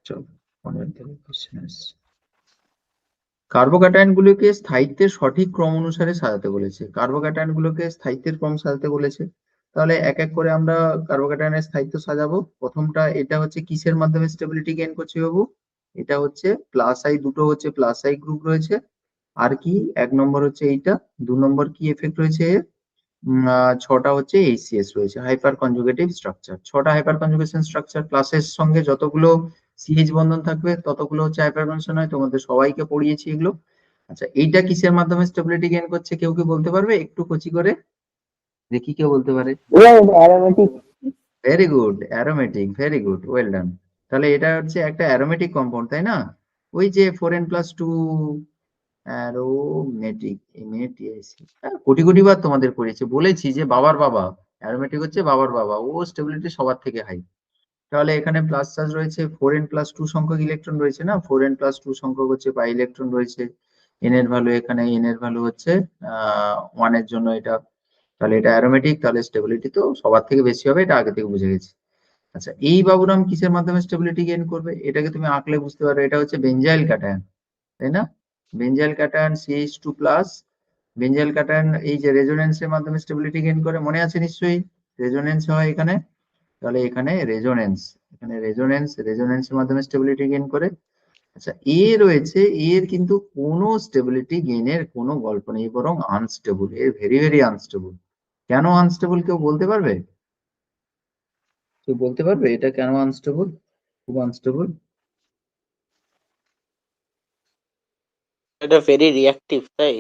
চলো পরের দিকে কোশ্চেন আসছে। কার্বোক্যাটায়ন গুলোকে স্থায়িত্বের সঠিক ক্রম অনুসারে সাজাতে বলেছে, কার্বোক্যাটায়ন গুলোকে স্থায়িত্বের ক্রম সাজাতে বলেছে। তাহলে এক এক করে আমরা কার্বোক্যাটায়নের স্থায়িত্ব সাজাবো। প্রথমটা এটা হচ্ছে কিসের মাধ্যমে স্টেবিলিটি গেইন করছে বাবু? এটা হচ্ছে প্লাস আই, দুটো হচ্ছে প্লাস আই গ্রুপ রয়েছে। আর কি 1 নম্বর হচ্ছে এইটা, 2 নম্বর কি এফেক্ট রয়েছে এর? 6টা হচ্ছে এইচসিএস রয়েছে, হাইপার কনজুগেটিভ স্ট্রাকচার। 6টা হাইপার কনজুগেশন স্ট্রাকচার, প্লাসের সঙ্গে যতগুলো সিএইচ বন্ধন থাকবে ততগুলো হচ্ছে হাইপার কনজুগেশন হয়, তোমাদের সবাইকে পড়িয়েছি এগুলো। আচ্ছা এইটা কিসের মাধ্যমে স্টেবিলিটি গেইন করছে, কেউ কি বলতে পারবে একটু কচি করে? দেখি কেউ বলতে পারে? Very good, aromatic, very good, well done. তাহলে এটা হচ্ছে একটা অ্যারোমেটিক কম্পাউন্ড, তাই না? ওই যে 4n+2 অ্যারোমেটিক, কোটি কোটি বার তোমাদের করেছি, বলেছি যে বাবার বাবা, অ্যারোমেটিক হচ্ছে বাবার বাবা, ও স্টেবিলিটি সবার থেকে হাই। তাহলে এখানে প্লাস চার্জ রয়েছে, 4n+2 সংখ্যক ইলেকট্রন রয়েছে না, 4n+2 সংখ্যক হচ্ছে পাই ইলেকট্রন রয়েছে। এন এর ভ্যালু এখানে, এন এর ভ্যালু হচ্ছে 1 এর জন্য এটা। তাহলে এটা অ্যারোমেটিক, তাহলে স্টেবিলিটি তো সবার থেকে বেশি হবে, এটা আগে থেকে বুঝে গেছি। আচ্ছা এই বাবুরাম কিসের মাধ্যমে স্টেবিলিটি গেইন করবে, এটাকে তুমি আঁকলে বুঝতে পারবে, এটা হচ্ছে বেঞ্জাইল ক্যাটায়ন, তাই না? Benzyl cation CH2 plus, benzyl cation এই যে রেজোনেন্সের মাধ্যমে স্টেবিলিটি গেইন করে, মনে আছে নিশ্চয়ই, রেজোনেন্স হয় এখানে। তাহলে এখানে রেজোনেন্স, এখানে রেজোনেন্সের মাধ্যমে স্টেবিলিটি গেইন করে। আচ্ছা এ রয়েছে, এর কিন্তু কোনো স্টেবিলিটি গেইনের কোনো গল্প নেই, বরং আনস্টেবল, এর ভেরি ভেরি আনস্টেবল। কেন আনস্টেবল কেউ বলতে পারবে? কেউ বলতে পারবে এটা কেন আনস্টেবল? খুব আনস্টেবল। এটা ভেরি রিঅ্যাক্টিভ, তাই?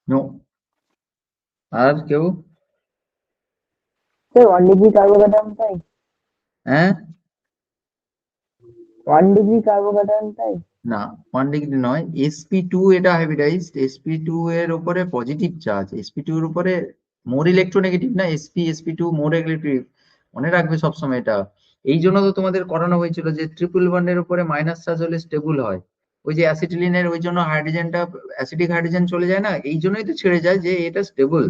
নো। আর কেউ? 1 ডিগ্রি কার্বোক্যাটায়ন তাই? হ্যাঁ 1 ডিগ্রি কার্বোক্যাটায়ন তাই? না 1 ডিগ্রি নয়, sp2 এটা হাইব্রিডাইজড, sp2 এর উপরে পজিটিভ চার্জ, sp2 এর উপরে মোর ইলেকট্রোনেগেটিভ না, sp2 মোর ইলেকট্রিক, মনে রাখবে সবসময় এটা। এই জন্য তো তোমাদের করানো হয়েছিল যে ট্রিপল বন্ডের উপরে মাইনাস চার্জ হলে স্টেবল হয়। ওই যে অ্যাসিটিলিনের ওই জন্য হাইড্রোজেনটা, অ্যাসিডিক হাইড্রোজেন চলে যায় না, এই জন্যই তো ছেড়ে যায় যে এটা স্টেবল,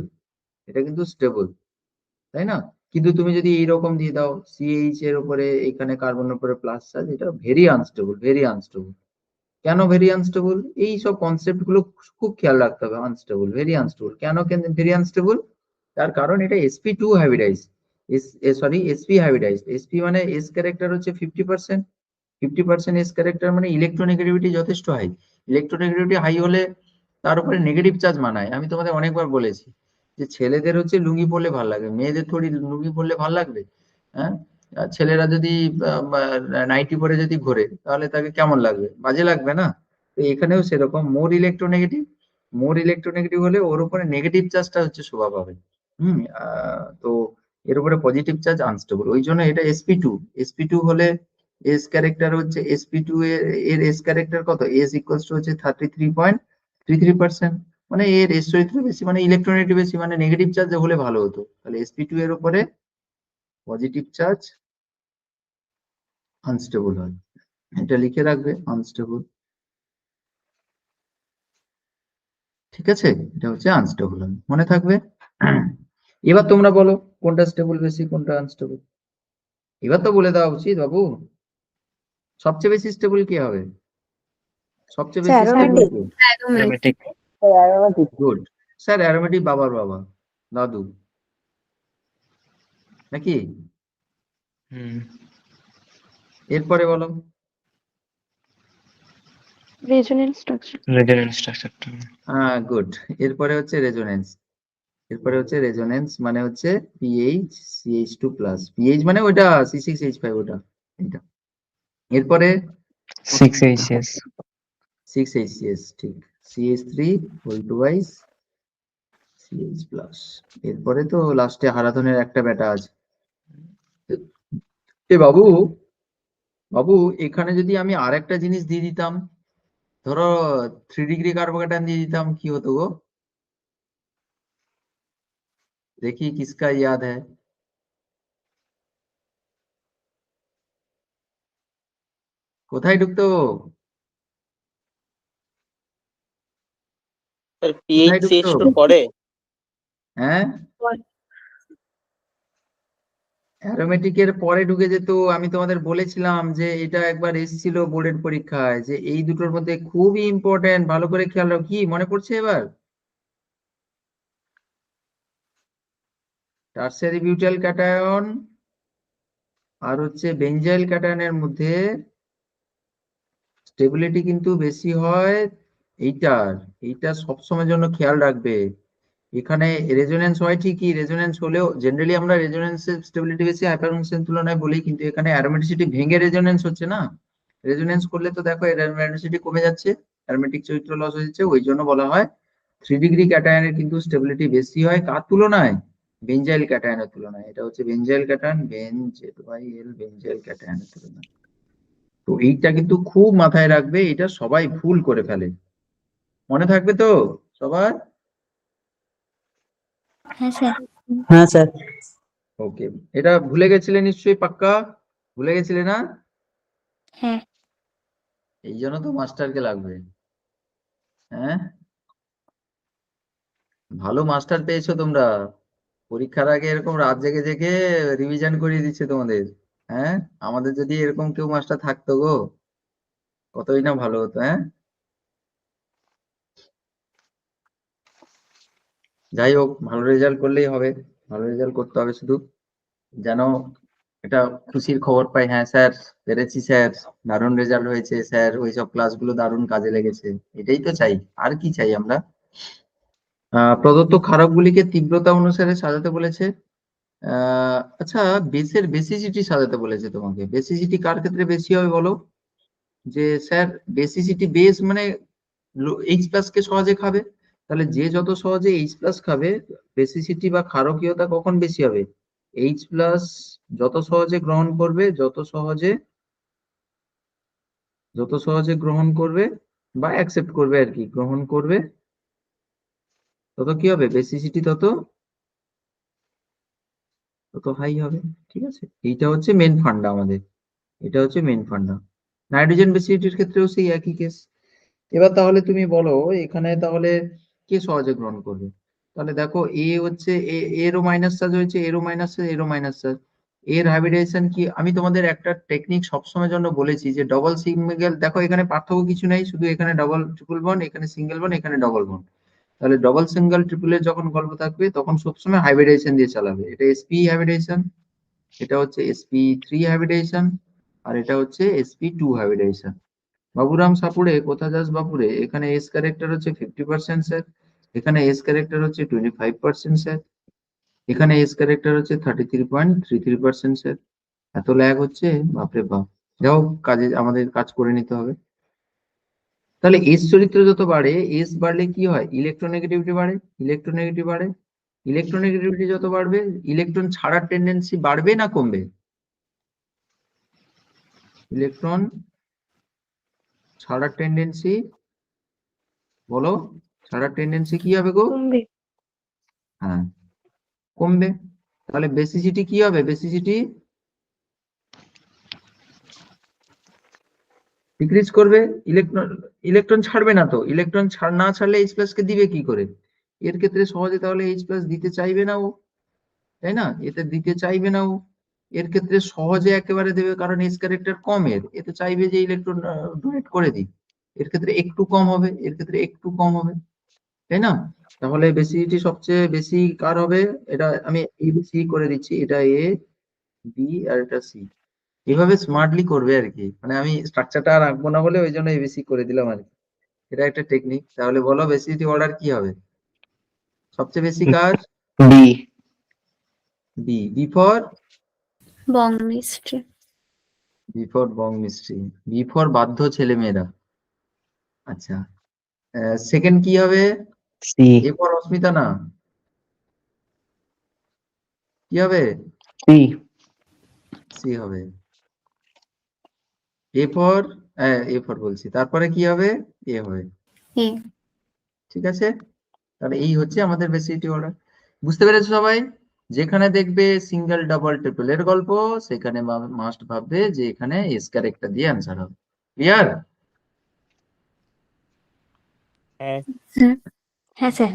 এটা কিন্তু স্টেবল, তাই না? কিন্তু তুমি যদি এইরকম দিয়ে দাও সিএইচ এর উপরে এখানে কার্বনের উপরে প্লাস চার্জ, এটা ভেরি আনস্টেবল, ভেরি আনস্টেবল। কেন ভেরি আনস্টেবল? এই সব কনসেপ্ট গুলো খুব খেয়াল রাখতে হবে। আনস্টেবল, ভেরি আনস্টেবল, কেন ভেরি আনস্টেবল? তার কারণ এটা sp2 hybridise, sorry sp hybridise. sp মানে s ক্যারেক্টার হচ্ছে 50%, 50% এস ক্যারেক্টার মানে ইলেকট্রোনেগেটিভিটি যথেষ্ট হাই। ইলেকট্রোনেগেটিভিটি হাই হলে তার উপরে নেগেটিভ চার্জ মানায়। আমি তোমাদের অনেকবার বলেছি যে ছেলেদের হচ্ছে লুঙ্গি পরলে ভালো লাগে, মেয়েদের থোড়ি লুঙ্গি পরলে ভালো লাগবে? হ্যাঁ, আর ছেলেরা যদি নাইটি পরে যদি ঘোরে তাহলে তাকে কেমন লাগবে? বাজে লাগবে না? তো এখানেও সেরকম, মোর ইলেকট্রোনেগেটিভ হলে ওর উপরে নেগেটিভ চার্জটা হচ্ছে শোভা পাবে। তো এর উপরে পজিটিভ চার্জ আনস্টেবল, ওই জন্য এটা sp2 হলে এস ক্যারেক্টার হচ্ছে sp2 এর এস ক্যারেক্টার কত? এস ইকুয়ালস টু হচ্ছে 33.33%। মানে এর এস চরিত্র বেশি, মানে ইলেকট্রনেগেটিভ বেশি, মানে নেগেটিভ চার্জ হলে ভালো হতো। তাহলে sp2 এর উপরে পজিটিভ চার্জ আনস্টেবল হয়, এটা লিখে রাখবে, আনস্টেবল। ঠিক আছে, এটা হচ্ছে আনস্টেবল হয়, মনে থাকবে। এবার তোমরা বলো কোনটা স্টেবল বেশি, কোনটা আনস্টেবল। এবার তো বলে দেওয়া উচিত বাবু, সবচেয়ে বেশি স্টেবল কি হবে? সবচেয়ে বেশি স্টেবল aromatic? কি? Aromatic. aromatic. Good sir, aromatic বাবার বাবা, দাদু, নাকি? এরপরে বলো। Resonance structure. রেজোনেন্স স্ট্রাকচারটা। হ্যাঁ, গুড। এরপরে হচ্ছে রেজোনেন্স। এরপরে হচ্ছে রেজোনেন্স মানে হচ্ছে পিএইচ CH2 প্লাস, পিএইচ মানে ওটা C6H5, ওটা এটা। এরপরে 6HS 6HCS, ঠিক, CH3 whole twice CH plus. এরপরে তো লাস্টে হারাধনের একটা বেটা আছে। এ বাবু, বাবু এখানে যদি আমি আর একটা জিনিস দিয়ে দিতাম, ধরো 3 ডিগ্রি কার্বোক্যাটায়ন দিয়ে দিতাম, কি হতো গো? দেখি কিসকা ইয়াদ है? কোথায় ঢুকতো? স্যার কোথায় পিএইচ ঢুকতো? CH2 পরে। হ্যাঁ, অ্যারোমেটিকের পরে ঢুকে যেত। আমি তোমাদের বলেছিলাম যে এটা একবার এসেছিল বোর্ডের পরীক্ষায়, যে এই দুটোর মধ্যে খুবই ইম্পর্টেন্ট, ভালো করে খেয়াল রাখো। কি মনে পড়ছে এবার? টারশিয়ারি বিউটাইল ক্যাটায়ন আর হচ্ছে বেনজাইল ক্যাটায়নের মধ্যে স্টেবিলিটি কিন্তু বেশি হয় এইটার। এইটা সবসময়ের জন্য খেয়াল রাখবে। এখানে রেজোনেন্স হয় ঠিকই, রেজোনেন্স হলেও জেনারেলি আমরা রেজোনেন্সের স্টেবিলিটি বেশি হাইপারবনসের তুলনায় বলি, কিন্তু এখানে অ্যারোমেটিসিটি ভেঙে রেজোনেন্স হচ্ছে না। রেজোনেন্স করলে তো দেখো অ্যারোমেটিসিটি কমে যাচ্ছে, অ্যারোমেটিক চরিত্র লস হচ্ছে, ওই জন্য বলা হয় 3 ডিগ্রি ক্যাটায়নের কিন্তু স্টেবিলিটি বেশি হয় কার তুলনায়? বেনজাইল ক্যাটায়নের তুলনায়। এটা হচ্ছে বেনজাইল ক্যাটায়ন, বেনজেল বেনজাইল ক্যাটায়নের তুলনায়। তো এইটা কিন্তু খুব মাথায় রাখবে, এটা সবাই ভুল করে ফেলে। মনে থাকবে তো সবার? হ্যাঁ স্যার। হ্যাঁ স্যার। ওকে, এটা ভুলে গেছিলে নিশ্চয়ই, পাক্কা ভুলে গেছিলে না? হ্যাঁ। এই জন্য তো মাস্টারকে লাগবে। হ্যাঁ, ভালো মাস্টার পেয়েছো তোমরা, পরীক্ষার আগে এরকম রাত জেগে জেগে রিভিশন করিয়ে দিচ্ছে তোমাদের। হ্যাঁ, আমাদের যদি এরকম কেউ মাস্টার থাকতো গো, কতই না ভালো হতো। হ্যাঁ, যাই হোক, ভালো রেজাল্ট করলেই হবে, ভালো রেজাল্ট করতে হবে শুধু, যেন এটা খুশির খবর পাই। হ্যাঁ স্যার, পেরেছি স্যার, দারুণ রেজাল্ট হয়েছে স্যার, ওইসব ক্লাসগুলো দারুণ কাজে লেগেছে, এটাই তো চাই। আর কি চাই আমরা? প্রদত্ত ক্ষারকগুলিকে তীব্রতা অনুসারে সাজাতে বলেছে। আচ্ছা, বেসের বেসিসিটি সাজাতে বলেছে তোমাকে। বেসিসিটি কার ক্ষেত্রে বেশি হবে বলো? যে স্যার বেসিসিটি, বেস মানে এইচ প্লাস কে সহজে খাবে, তাহলে যে যত সহজে এইচ প্লাস খাবে, বেসিসিটি বা ক্ষারকীয়তা কখন বেশি হবে? এইচ প্লাস যত সহজে গ্রহণ করবে, যত সহজে গ্রহণ করবে বা অ্যাকসেপ্ট করবে আর কি, গ্রহণ করবে, তত কি হবে? বেসিসিটি তত তত হাই হবে। ঠিক আছে, এইটা হচ্ছে মেন ফান্ডা আমাদের, এটা হচ্ছে মেন ফান্ডা। নাইট্রোজেন বেসিসিটির ক্ষেত্রেও সেই একই কেস। এবার তাহলে তুমি বলো এখানে তাহলে কে সহজে গ্রহণ করবে? তাহলে দেখো, এ হচ্ছে এরও মাইনাস চার্জ হয়েছে, এরও মাইনাস চার্জ, এরও মাইনাস চার্জ। এর হাইব্রিডাইজেশন কি? আমি তোমাদের একটা টেকনিক সবসময়ের জন্য বলেছি যে ডবল সিঙ্গেল, দেখো এখানে পার্থক্য কিছু নেই, শুধু এখানে ডবল ট্রিপল বন্ড, এখানে সিঙ্গেল বন্ড, এখানে ডবল বন্ড। তাহলে ডবল সিঙ্গেল ট্রিপলের যখন গল্প থাকবে তখন সবসময় হাইব্রিডাইজেশন দিয়ে চালাবে। এটা sp হাইব্রিডাইজেশন, এটা হচ্ছে sp3 হাইব্রিডাইজেশন, আর এটা হচ্ছে sp2 হাইব্রিডাইজেশন। বাবুরাম সাপুড়ে, কোথা যাস বাপুরে? এখানে এস ক্যারেক্টার হচ্ছে 50% স্যার, এখানে এস ক্যারেক্টার হচ্ছে 25% স্যার, এখানে এস ক্যারেক্টার হচ্ছে 33.33% স্যার। এত ল্যাগ হচ্ছে, বাপরে বাপ। যাও, কাজে আমাদের কাজ করে নিতে হবে। তাহলে এস চরিত্র যত বাড়ে, এস বাড়লে কি হয়? ইলেকট্রোনেগেটিভিটি বাড়ে, ইলেকট্রোনেগেটিভ বাড়ে, ইলেকট্রোনেগেটিভিটি যত বাড়বে, ইলেকট্রন ছাড়ার টেন্ডেন্সি বাড়বে না কমবে? ইলেকট্রন ছাড়ার টেন্ডেন্সি বলো, ছাড়ার টেন্ডেন্সি কি হবে গো? কমবে। হ্যাঁ, কমবে। তাহলে বেসিসিটি কি হবে? বেসিসিটি ডিক্রিজ করবে। ইলেকট্রন ছাড়বে না তো, ইলেকট্রন না ছাড়লে H+ কে দিবে কি করে? এর ক্ষেত্রে সহজে তাহলে H+ দিতে চাইবে না ও, তাই না? এতে দিতে চাইবে না ও, এর ক্ষেত্রে সহজে একেবারে দেবে, কারণ এস ক্যারেক্টার কম এর, এতে চাইবে যে ইলেকট্রন ডোনেট করে দিই। এর ক্ষেত্রে একটু কম হবে, এর ক্ষেত্রে একটু কম হবে, তাই না? তাহলে বেসিসিটি সবচেয়ে বেশি কার হবে? এটা আমি ABC করে দিচ্ছি, এটা A, B আর এটা C। এভাবে স্মার্টলি করবে আর কি, মানে আমি স্ট্রাকচারটা আর আঁকবো না বলে ওই জন্য ABC করে দিলাম আর কি। এটা একটা টেকনিক। তাহলে বলো বেসিসিটি অর্ডার কি হবে? সবচেয়ে বেশি কার? B. B. B for bong mystery. Bong mystery. B for বাধ্য ছেলেমেয়েরা। আচ্ছা, সেকেন্ড কি হবে? সি। এ ফর অস্মিতা না, কি হবে? সি। সি হবে। এ ফর বলছি, তারপরে কি হবে? এ হবে। এ। ঠিক আছে, তাহলে এই হচ্ছে আমাদের বেসিসিটি অর্ডার। বুঝতে পেরেছো সবাই? যেখানে দেখবে সিঙ্গেল ডাবল ট্রিপল এর গল্প, সেখানে মাস্ট ভাববে যে এখানে এস ক্যারেক্টার দিয়ে অ্যান্সার হবে। ক্লিয়ার? হ্যাঁ হ্যাঁ স্যার।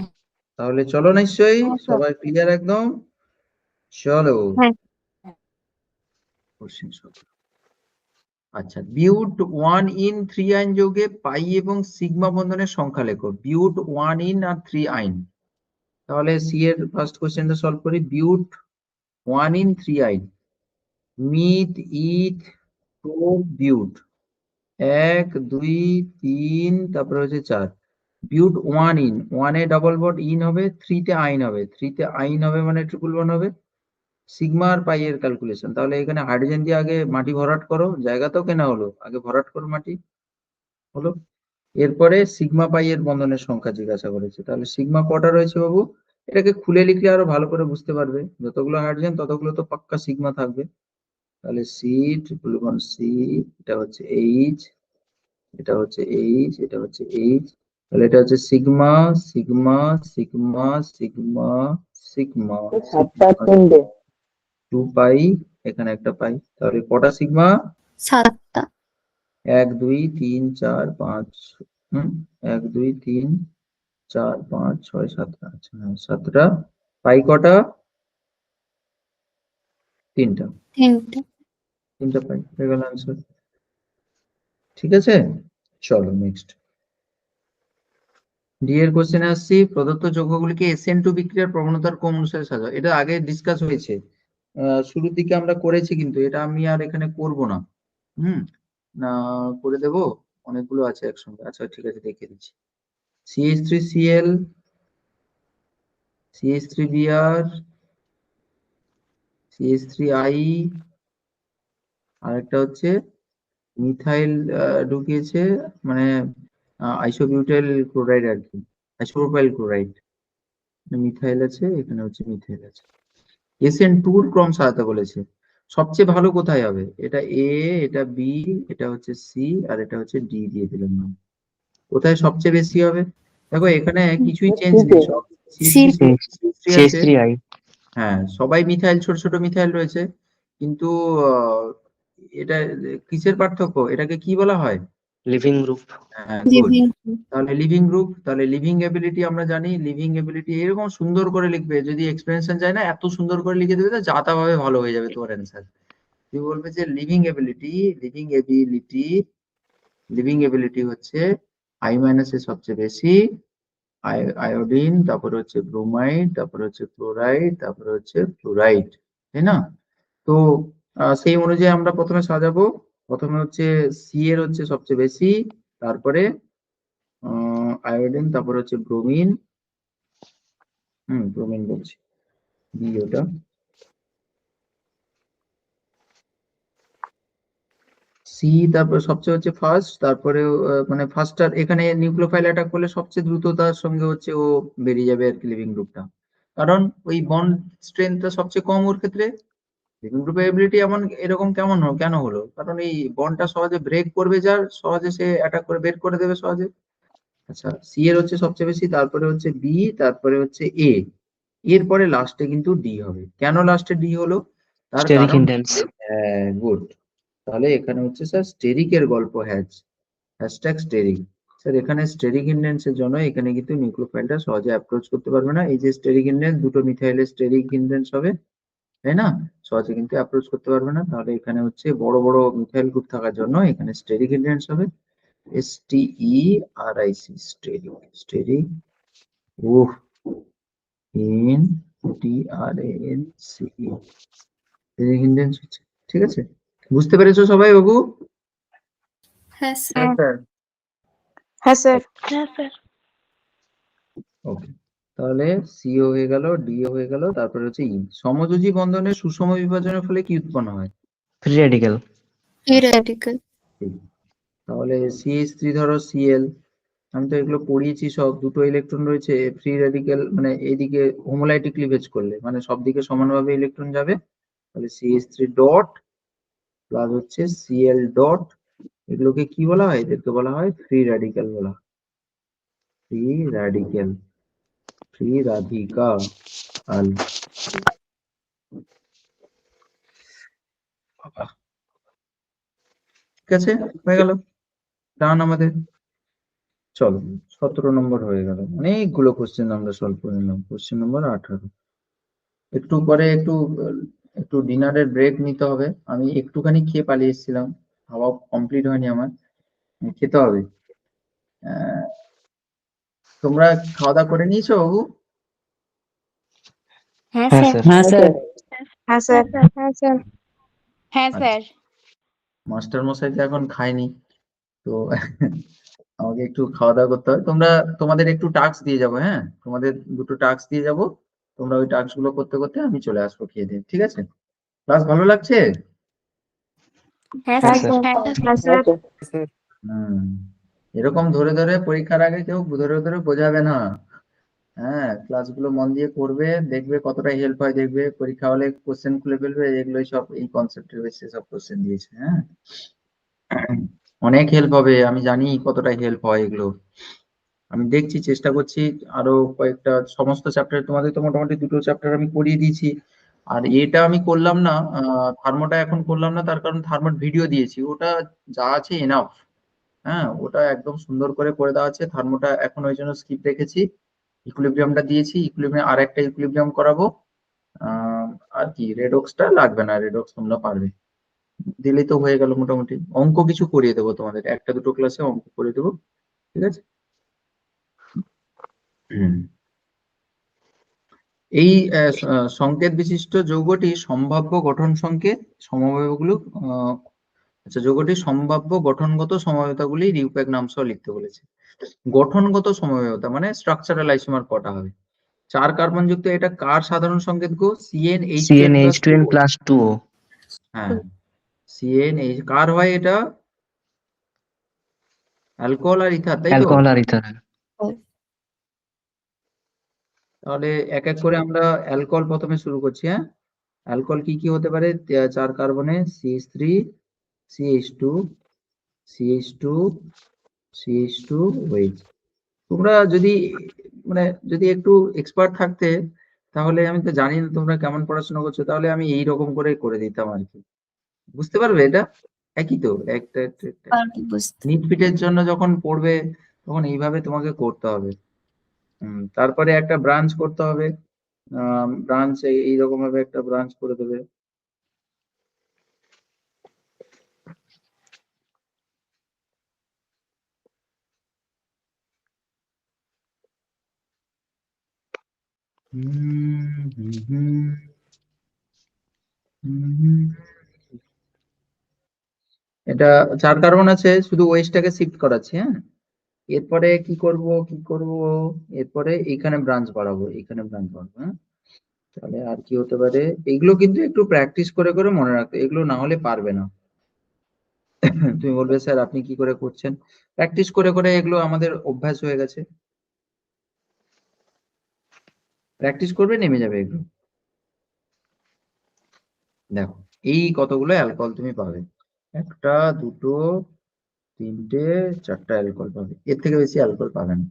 তাহলে চলো নিশ্চয়ই সবাই ক্লিয়ার একদম। চলো হ্যাঁ। Question solve. আচ্ছা, বিউট 1 ইন 3 আইন যৌগে পাই এবং সিগমা বন্ধনের সংখ্যা লেখো। বিউট 1 ইন আর 3 আইন। তাহলে সি এর ফার্স্ট কোশ্চেনটা সলভ করি। বিউট 1 ইন 3 আইন, মিথ, ইথ, প্রোপ, বিউট। 1 2 3, তারপরে হচ্ছে 4। বিউট 1 in, 1 A double bond in হবে, 3 তে আইন হবে, 3 তে আইন হবে মানে ট্রিপল বন্ড হবে। সিগমা আর পাই এর ক্যালকুলেশন, তাহলে এখানে হাইড্রোজেন দিয়ে আগে মাটি ভরাট করো, জায়গা তো কেনা হলো, আগে ভরাট করো মাটি, হলো। এরপরে সিগমা পাই এর বন্ধনের সংখ্যা জিজ্ঞাসা করেছে, তাহলে সিগমা কটা রয়েছে বাবু? এটাকে খুলে লিখলে আরো ভালো করে বুঝতে পারবে, যতগুলো হাইড্রোজেন ততগুলো তো পাক্কা সিগমা থাকবে। তাহলে সি ট্রিপল বন্ড সি, এটা হচ্ছে এইচ, এটা হচ্ছে এইচ, এটা হচ্ছে এইচ, তাহলে এটা হচ্ছে sigma sigma sigma sigma sigma সাতটা সিগমা, তিনটে 2 পাই, এখানে একটা পাই, তাহলে কটা সিগমা? 7টা। 1 2 3 4 5, 1 2 3 4 5 6 7টা। আচ্ছা, হ্যাঁ 7টা। পাই কটা? 3টা। 3টে। 3টা পাই, হয়ে গেল আনসার। ঠিক আছে, চলো নেক্সট। ডি এর কোশ্চেনে আসছি। প্রদত্ত যৌগগুলিকে SN2 বিক্রিয়ার প্রবণতার ক্রম অনুসারে সাজাও। এটা আগে ডিসকাস হয়েছে, শুরুর দিকে আমরা করেছি, কিন্তু এটা আমি আর এখানে করব না। হুম, না করে দেব, অনেকগুলো আছে একসঙ্গে। আচ্ছা ঠিক আছে, দেখিয়ে দিচ্ছি। CH3Cl, CH3Br, CH3I, আরেকটা হচ্ছে মিথাইল ঢুকিয়েছে, মানে আইসোবিউটাইল ক্লোরাইড আর কি, আইসোপ্রোপাইল ক্লোরাইড। মিথাইল আছে, এখানে হচ্ছে মিথাইল আছে। SN2 এর ক্রম সাজাতে বলেছে। সবচেয়ে ভালো কোথায় হবে? এটা এ, এটা বি, এটা হচ্ছে সি, আর এটা হচ্ছে ডি দিয়ে দিলাম না। কোথায় সবচেয়ে বেশি হবে? দেখো এখানে কিছুই চেঞ্জ নেই, সব সি। CH3 আছে। CH3I। হ্যাঁ, সবাই মিথাইল, ছোট ছোট মিথাইল রয়েছে, কিন্তু এটা কিসের পার্থক্য? এটাকে কি বলা হয়? Living group. হ্যাঁ, গুড। লিভিং। তাহলে লিভিং গ্রুপ, তাহলে লিভিং এবিলিটি আমরা জানি। লিভিং এবিলিটি এরকম সুন্দর করে লিখবে, যদি এক্সপ্লেনেশন যায় না এত সুন্দর করে লিখে দেবে, যা তা ভাবে ভালো হয়ে যাবে তোমার অ্যান্সার। তুই বলবে যে living ability, living ability, living ability হচ্ছে I মাইনাস এ সবচেয়ে বেশি, আয়োডিন, তারপরে হচ্ছে ব্রোমাইড, তারপরে হচ্ছে ক্লোরাইড, তারপরে হচ্ছে ফ্লোরাইড, তাই না? তো সেই অনুযায়ী আমরা প্রথমে সাজাবো। প্রথমে হচ্ছে সি এর হচ্ছে সবচেয়ে বেশি, তারপরে আয়োডিন, তারপরে হচ্ছে ব্রোমিন, ব্রোমিন বলছি, বি ওটা। সি তারপরে সবচেয়ে হচ্ছে ফার্স্ট, তারপরে মানে ফার্স্টার, এখানে নিউক্লিওফাইল অ্যাটাক করলে সবচেয়ে দ্রুততার সঙ্গে হচ্ছে ও বেরিয়ে যাবে আর কি লিভিং গ্রুপটা, কারণ ওই বন্ড স্ট্রেংথটা সবচেয়ে কম ওর ক্ষেত্রে। লিভিং গ্রুপ এবিলিটি এমন এরকম কেন হলো? কারণ এই বন্ডটা সহজে ব্রেক করবে, যার সহজে সে অ্যাটাক করে বের করে দেবে সহজে। আচ্ছা, সি এর হচ্ছে সবচেয়ে বেশি, তারপরে হচ্ছে বি, তারপরে হচ্ছে এ, এরপরে লাস্টে কিন্তু ডি হবে। কেন লাস্টে ডি হলো? তার স্টেরিক কারণ, ইন্ডেন্স। হ্যাঁ, গুড। তাহলে এখানে হচ্ছে স্যার স্টেরিকের গল্প, হ্যাশট্যাগ স্টেরিক। স্যার এখানে স্টেরিক ইন্ডেন্সের জন্য এখানে কিন্তু নিউক্লিওফাইলটা সহজে অ্যাপ্রোচ করতে পারবে না। এই যে স্টেরিক ইন্ডেন্স, দুটো মিথাইলের স্টেরিক ইন্ডেন্স হবে, তাই না? সহজে কিন্তু অ্যাপ্রোচ করতে পারবে না। তাহলে এখানে হচ্ছে বড় বড় মিথাইল গ্রুপ থাকার জন্য এখানে স্টেরিক ইন্ডেন্স হবে, STERIC, স্টেরিক, স্টেরিক, উফ, INDRANCE, স্টেরিক ইন্ডেন্স হচ্ছে। ঠিক আছে, বুঝতে পেরেছো সবাই বাবু? হ্যাঁ স্যার। হ্যাঁ স্যার। হ্যাঁ স্যার। ওকে, তাহলে সিও হয়ে গেল, ডিও হয়ে গেল, তারপরে হচ্ছে ই। সমযোজী বন্ধনের সুষম বিভাজনের ফলে কি উৎপন্ন হয়? Free radical. Free radical. ঠিক। তাহলে CH3 ধরো Cl, আমি তো এগুলো পড়িয়েছি সব। দুটো ইলেকট্রন রয়েছে, ফ্রি রেডিক্যাল মানে এইদিকে হোমোলাইটিক ক্লিভেজ করলে মানে সব দিকে সমানভাবে ইলেকট্রন যাবে। তাহলে CH3 ডট প্লাস হচ্ছে Cl ডট, এগুলোকে কি বলা হয়? এদেরকে বলা হয় ফ্রি রেডিক্যাল বলা হয়। Free radical, free radical. ঠিক আছে, হয়ে গেল, ডান আমাদের। চলো, 17 নম্বর হয়ে গেল। অনেকগুলো কোশ্চেন আমরা সলভ করে নিলাম। Question number 18। একটু পরে একটু একটু ডিনারের ব্রেক নিতে হবে। আমি একটুখানি খেয়ে পালিয়ে এসেছিলাম, খাওয়া কমপ্লিট হয়নি আমার, খেতে হবে। আহ, তোমরা খাওয়া দাওয়া করে নিয়েছো বাবু? হ্যাঁ হ্যাঁ স্যার। স্যার। হ্যাঁ স্যার। হ্যাঁ স্যার। হ্যাঁ স্যার। হ্যাঁ স্যার। মাস্টার মশাই তো এখন খায়নি, তো আমাকে একটু খাওয়া দাওয়া করতে হবে। তোমাদের একটু টাস্ক দিয়ে যাবো, হ্যাঁ, তোমাদের দুটো টাস্ক দিয়ে যাবো। তোমরা ওই টাস্ক গুলো করতে করতে আমি চলে আসবো খেয়ে দিয়ে, ঠিক আছে? ক্লাস ভালো লাগছে? হ্যাঁ হ্যাঁ স্যার। স্যার। হ্যাঁ স্যার। হুম, এরকম ধরে ধরে পরীক্ষার আগে কেউ ধরে ধরে বোঝাবে না। হ্যাঁ, ক্লাসগুলো মন দিয়ে করবে, দেখবে কতটা হেল্প হয়। দেখবে পরীক্ষা হলে কোশ্চেন খুলে ফেলবে, এগুলোই সব এই কনসেপ্টের বেসিসে সব কোশ্চেন দিয়েছে। হ্যাঁ, অনেক হেল্প হবে, আমি জানি কতটা হেল্প হয় এগুলো। আমি দেখছি, চেষ্টা করছি আরো কয়েকটা, সমস্ত চ্যাপ্টার তোমাদের তো মোটামুটি দুটো চ্যাপ্টার আমি করিয়ে দিয়েছি। আর এটা আমি করলাম না, থার্মোটা এখন করলাম না, তার কারণ থার্মোর ভিডিও দিয়েছি, ওটা যা আছে এনাফ। হ্যাঁ, ওটা একদম সুন্দর করে দেওয়া আছে। থার্মোটা এখন ওই জন্য স্কিপ রেখেছি, ইকুইলিব্রিয়ামটা দিয়েছি, ইকুইলিব্রিয়াম আর একটা ইকুইলিব্রিয়াম করাবো। আহ, আর কি, রেডক্সটা লাগবে না, রেডক্স তোমরা পারবে, দিলেই তো হয়ে গেল মোটামুটি। অঙ্ক কিছু করিয়ে দেবো তোমাদের, একটা দুটো ক্লাসে অঙ্ক করে দেবো, ঠিক আছে? হুম। এই সংকেত বিশিষ্ট যৌগটি সম্ভাব্য গঠন সংকেত সমবায়গুলো, আচ্ছা, যৌগটির সম্ভাব্য গঠনগত সমবায়তাগুলি রিউপ্যাক নাম সহ লিখতে বলেছে। গঠনগত সমবায়তা মানে স্ট্রাকচারাল আইসোমার কটা হবে? 4 কার্বন যুক্ত, এটা কার সাধারণ সংকেত গো? CnH2n+2O। CnH2n+2O। হ্যাঁ, CnH কার হয় এটা? অ্যালকোহল আর ইথার, তাই তো? অ্যালকোহল আর ইথার। তাহলে এক এক করে আমরা অ্যালকোহল প্রথমে শুরু করছি। হ্যাঁ, অ্যালকোহল কি কি হতে পারে? 4 কার্বনে CH3, CH2, CH2, CH2, OH। তোমরা যদি মানে যদি একটু এক্সপার্ট থাকতে, তাহলে, আমি তো জানি না তোমরা কেমন পড়াশোনা করছো, তাহলে আমি এই রকম করে দিতাম আর কি। বুঝতে পারবে এটা? একই তো, একটা একটা একটা পারবো বুঝতে। নিট ফিটের জন্য যখন পড়বে তখন এইভাবে তোমাকে করতে হবে। তারপরে একটা ব্রাঞ্চ করতে হবে, ব্রাঞ্চ এইরকম ভাবে একটা ব্রাঞ্চ করে দেবে। হুম, হুম, হুম, হুম। এটা 4 কার্বন আছে, শুধু ওয়েস্টটাকে শিফট করাচ্ছি। হ্যাঁ, এরপরে কি করব, এরপরে এইখানে ব্রাঞ্চ বাড়াবো, এইখানে ব্রাঞ্চ বাড়াবো। হ্যাঁ, তাহলে আর কি হতে পারে? এগুলো কিন্তু একটু প্র্যাকটিস করে মনে রাখতে, এগুলো না হলে পারবে না। তুমি বলবে স্যার আপনি কি করে করছেন? প্র্যাকটিস করে এগুলো আমাদের অভ্যাস হয়ে গেছে, প্র্যাকটিস করবে নেমে যাবে এগুলো। দেখো, এই কতগুলো অ্যালকোহল তুমি পাবে, একটা, দুটো, তিনটে চারটা অ্যালকোহল পাবে, এর থেকে বেশি অ্যালকোহল পাবে না।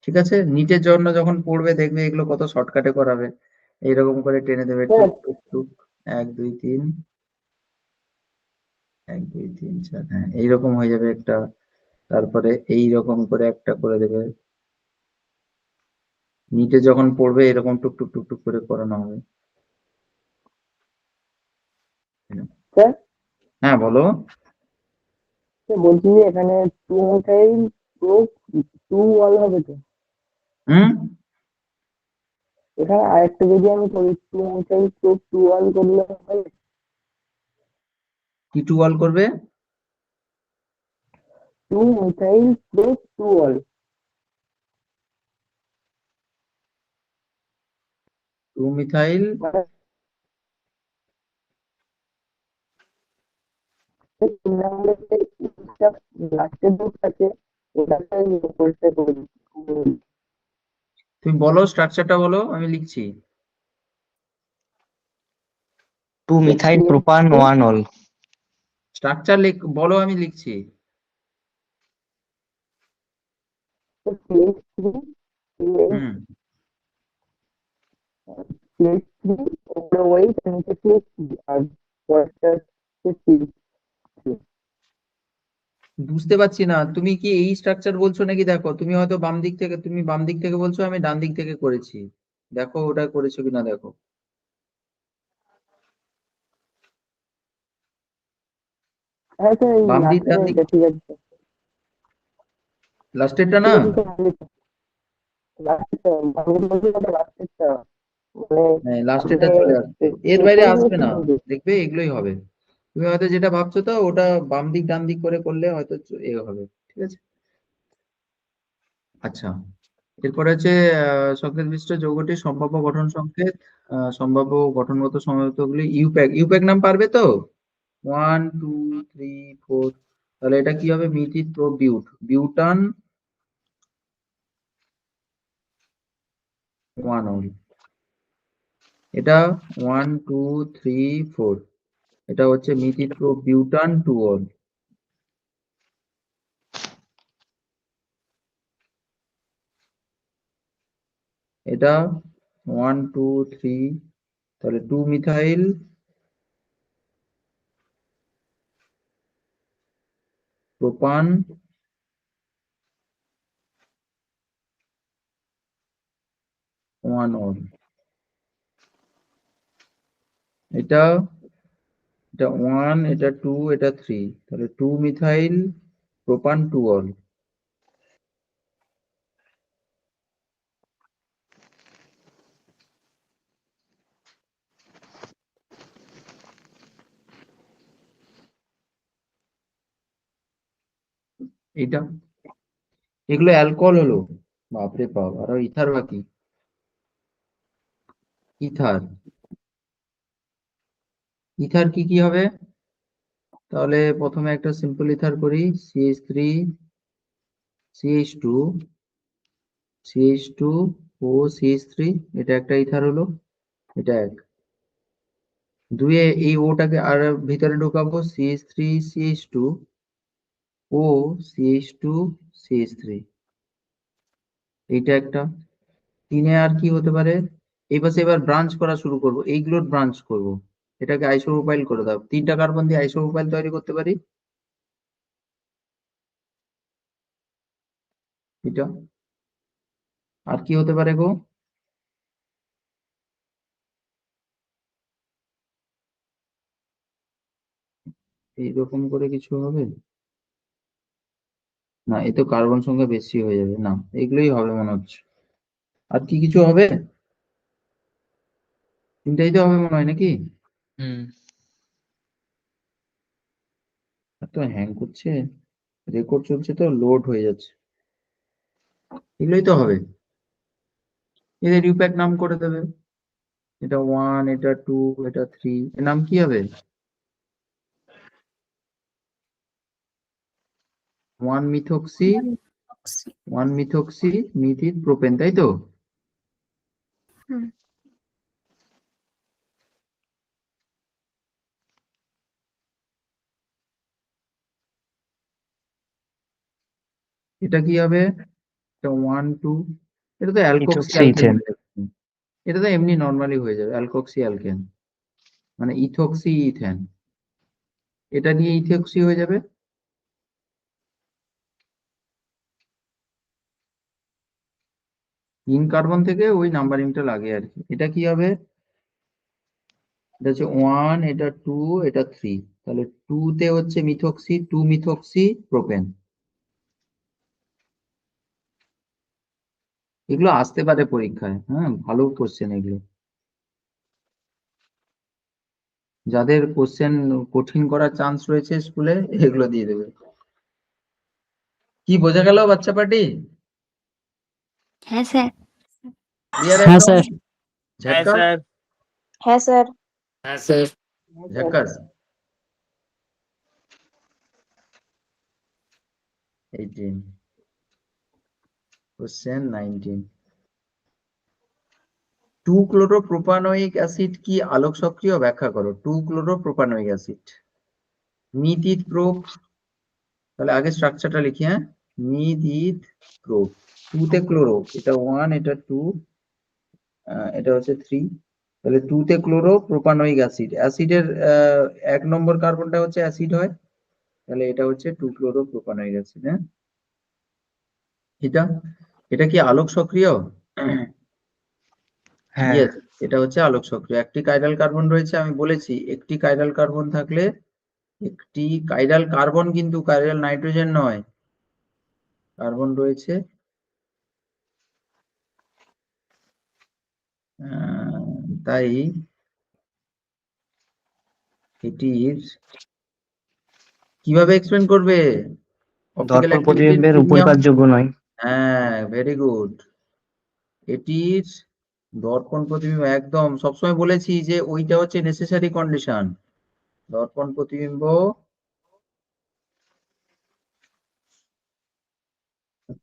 ঠিক আছে, নিটের জন্য যখন পড়বে দেখবে এগুলো কত শর্টকাটে করাবে, এইরকম করে টেনে দেবে স্যার টুক টুক টুক, 1 2 3, 1 2 3 4, হ্যাঁ এইরকম হয়ে যাবে একটা। তারপরে এইরকম করে একটা করে দেবে। নিটে যখন পড়বে এরকম টুক টুক টুক টুক করে করানো হবে। স্যার হ্যাঁ বলো। স্যার বলছি যে এখানে 2 মিথাইল গ্রুপ 2 হবে তো? হুম, এখানে আরেকটা যদি আমি করি 2 মিথাইল গ্রুপ 2 করলে হয়? কি টু অল করবে? 2 মিথাইল গ্রুপ 2 টু মিথাইল মানে তিন নম্বরের যে লাস্টের গ্রুপ আছে এটাকে আমি উপরটা করি। তুমি বলো, স্ট্রাকচারটা বলো, আমি লিখছি। 2 মিথাইল প্রোপান 1 অল। স্ট্রাকচার বলো, আমি লিখছি। হুম, CH3 উপরে ওয়েট নিচে CH3 আর পরেরটা CH3। বুঝতে পারছি না তুমি কি এই স্ট্রাকচার বলছো নাকি। দেখো তুমি হয়তো বাম দিক থেকে, তুমি বাম দিক থেকে বলছো, আমি ডান দিক থেকে করেছি। দেখো ওটা করেছো কিনা দেখো। হ্যাঁ স্যার এই বাম দিক লাস্টের ডান দিক, ওইটা ঠিক আছে। লাস্টেরটা ঠিক না। আছে স্যার লাস্টেরটা বাংলা বলতে ওটা লাস্টেরটা মানে হ্যাঁ লাস্টেরটা সামনে চলে আসবে, এর বাইরে প্রথম আসবে না। দিকে। দেখবে এগুলোই হবে। তুমি হয়তো যেটা ভাবছো তো ওটা বাম দিক ডান দিক করে করলে হয়তো এ হবে। ঠিক আছে, আচ্ছা। এরপরে হচ্ছে সংকেত বিশিষ্ট যৌগটির সম্ভাব্য গঠন সংকেত, সম্ভাব্য গঠনগত সংযুক্তগুলি ইউপ্যাক। ইউপ্যাক নাম পারবে তো? 1 2 3 4, তাহলে এটা কি হবে? Mithil pro বিউটান 1 all. এটা 1 2 3 4, এটা হচ্ছে মিথিল প্রো বিউটান 2 অল। এটা 1 2 3, তাহলে 2 মিথাইল প্রোপান 1 অল। এটা এটা 1, এটা 2, এটা 3, তাহলে 2 মিথাইল প্রোপান 2 অল। এটা এগুলো অ্যালকোহল হলো। বাপরে বাপ, আরো ইথার বাকি। ইথার, ইথার কি কি হবে? তাহলে প্রথমে একটা সিম্পল ইথার করি, CH3 CH2 CH2 ও CH3, এটা একটা ইথার হলো, এটা এক। দুয়ে এই ওটাকে আর ভিতরে ঢোকাবো, CH3 CH2 ও CH2 CH3, এইটা একটা। তিনে আর কি হতে পারে? এই পাশে এবার ব্রাঞ্চ করা শুরু করব, এইগুলোর ব্রাঞ্চ করব। এটাকে আইসোপ্রোপাইল করে দাও, 3টা কার্বন দিয়ে আইসোপ্রোপাইল তৈরি করতে পারি। এটা আর কি হতে পারে গো? এইরকম করে কিছু হবে না, এ তো কার্বন সংখ্যা বেশি হয়ে যাবে না, এগুলোই হবে মনে হচ্ছে। আর কি কিছু হবে? তিনটাই তো হবে মনে হয় নাকি? হুম। এত হ্যাং করছে, রেকর্ড চলছে তো লোড হয়ে যাচ্ছে। এগুলোই তো হবে, এদের ইউপ্যাক নাম করে দেবে। এটা 1, এটা 2, এটা 3, এর নাম কি হবে? 1 মিথক্সি, 1 মিথক্সি মিথিল প্রোপেন, তাই তো? হুম। এটা কি হবে? এটা 1 2, এটা তো অ্যালকক্সি Ethoxy অ্যালকেন ethane। হয়ে যাচ্ছে। এটা তো এমনি নর্মালি হয়ে যাবে অ্যালকক্সি অ্যালকেন, মানে ইথক্সি ইথেন, এটা দিয়ে ইথক্সি হয়ে যাবে। তিন কার্বন থেকে ওই নাম্বারিংটা লাগে আর কি। এটা কি হবে? এটা হচ্ছে 1, এটা 2, এটা 3, তাহলে 2 তে হচ্ছে মিথক্সি, 2 মিথক্সি প্রোপেন। এগুলো আসতে পারে পরীক্ষায়, হ্যাঁ, ভালো কোশ্চেন এগুলো। যাদের কোশ্চেন কঠিন করার চান্স রয়েছে স্কুলে, এগুলো দিয়ে দেবে। কি বোঝা গেল বাচ্চা পার্টি? হ্যাঁ স্যার। ক্লিয়ার হ্যাঁ একদম? স্যার। ঝটকা হ্যাঁ স্যার। ঝটকাস। 18, কোশ্চেন 19। 2-ক্লোরোপ্রোপানোয়িক অ্যাসিড কি আলোক সক্রিয়? ব্যাখ্যা করো। 2-ক্লোরোপ্রোপানোয়িক অ্যাসিড, মিথ প্রোপ। তাহলে আগে স্ট্রাকচারটা লিখি, হ্যাঁ, মিথ প্রোপ। 2 তে ক্লোরো, এটা 1, এটা 2, এটা হচ্ছে 3, তাহলে 2 তে ক্লোরো প্রোপানোয়িক অ্যাসিড। অ্যাসিডের 1 নম্বর কার্বনটা হচ্ছে অ্যাসিড হয়, তাহলে এটা হচ্ছে 2-ক্লোরো প্রোপানোয়িক অ্যাসিড। হ্যাঁ, এটা এটা কি আলোক সক্রিয়? হ্যাঁ। ইয়েস, এটা হচ্ছে আলোক সক্রিয়। একটি কাইরাল কার্বন রয়েছে, আমি বলেছি একটি কাইরাল কার্বন থাকলে, একটি কাইরাল কার্বন কিন্তু কাইরাল নাইট্রোজেন নয়, কার্বন রয়েছে, তাই এটির কিভাবে এক্সপ্লেন করবে? অপটিক্যাল দর্পণ অ্যাক্টিভিটির প্রতিবিম্বের প্রিমিয়াম। উপরিপাতযোগ্য নয়। হ্যাঁ, ভেরি গুড। এটির দর্পণ প্রতিবিম্ব, একদম সবসময় বলেছি যে ওইটা হচ্ছে নেসেসারি কন্ডিশন। দর্পণ প্রতিবিম্ব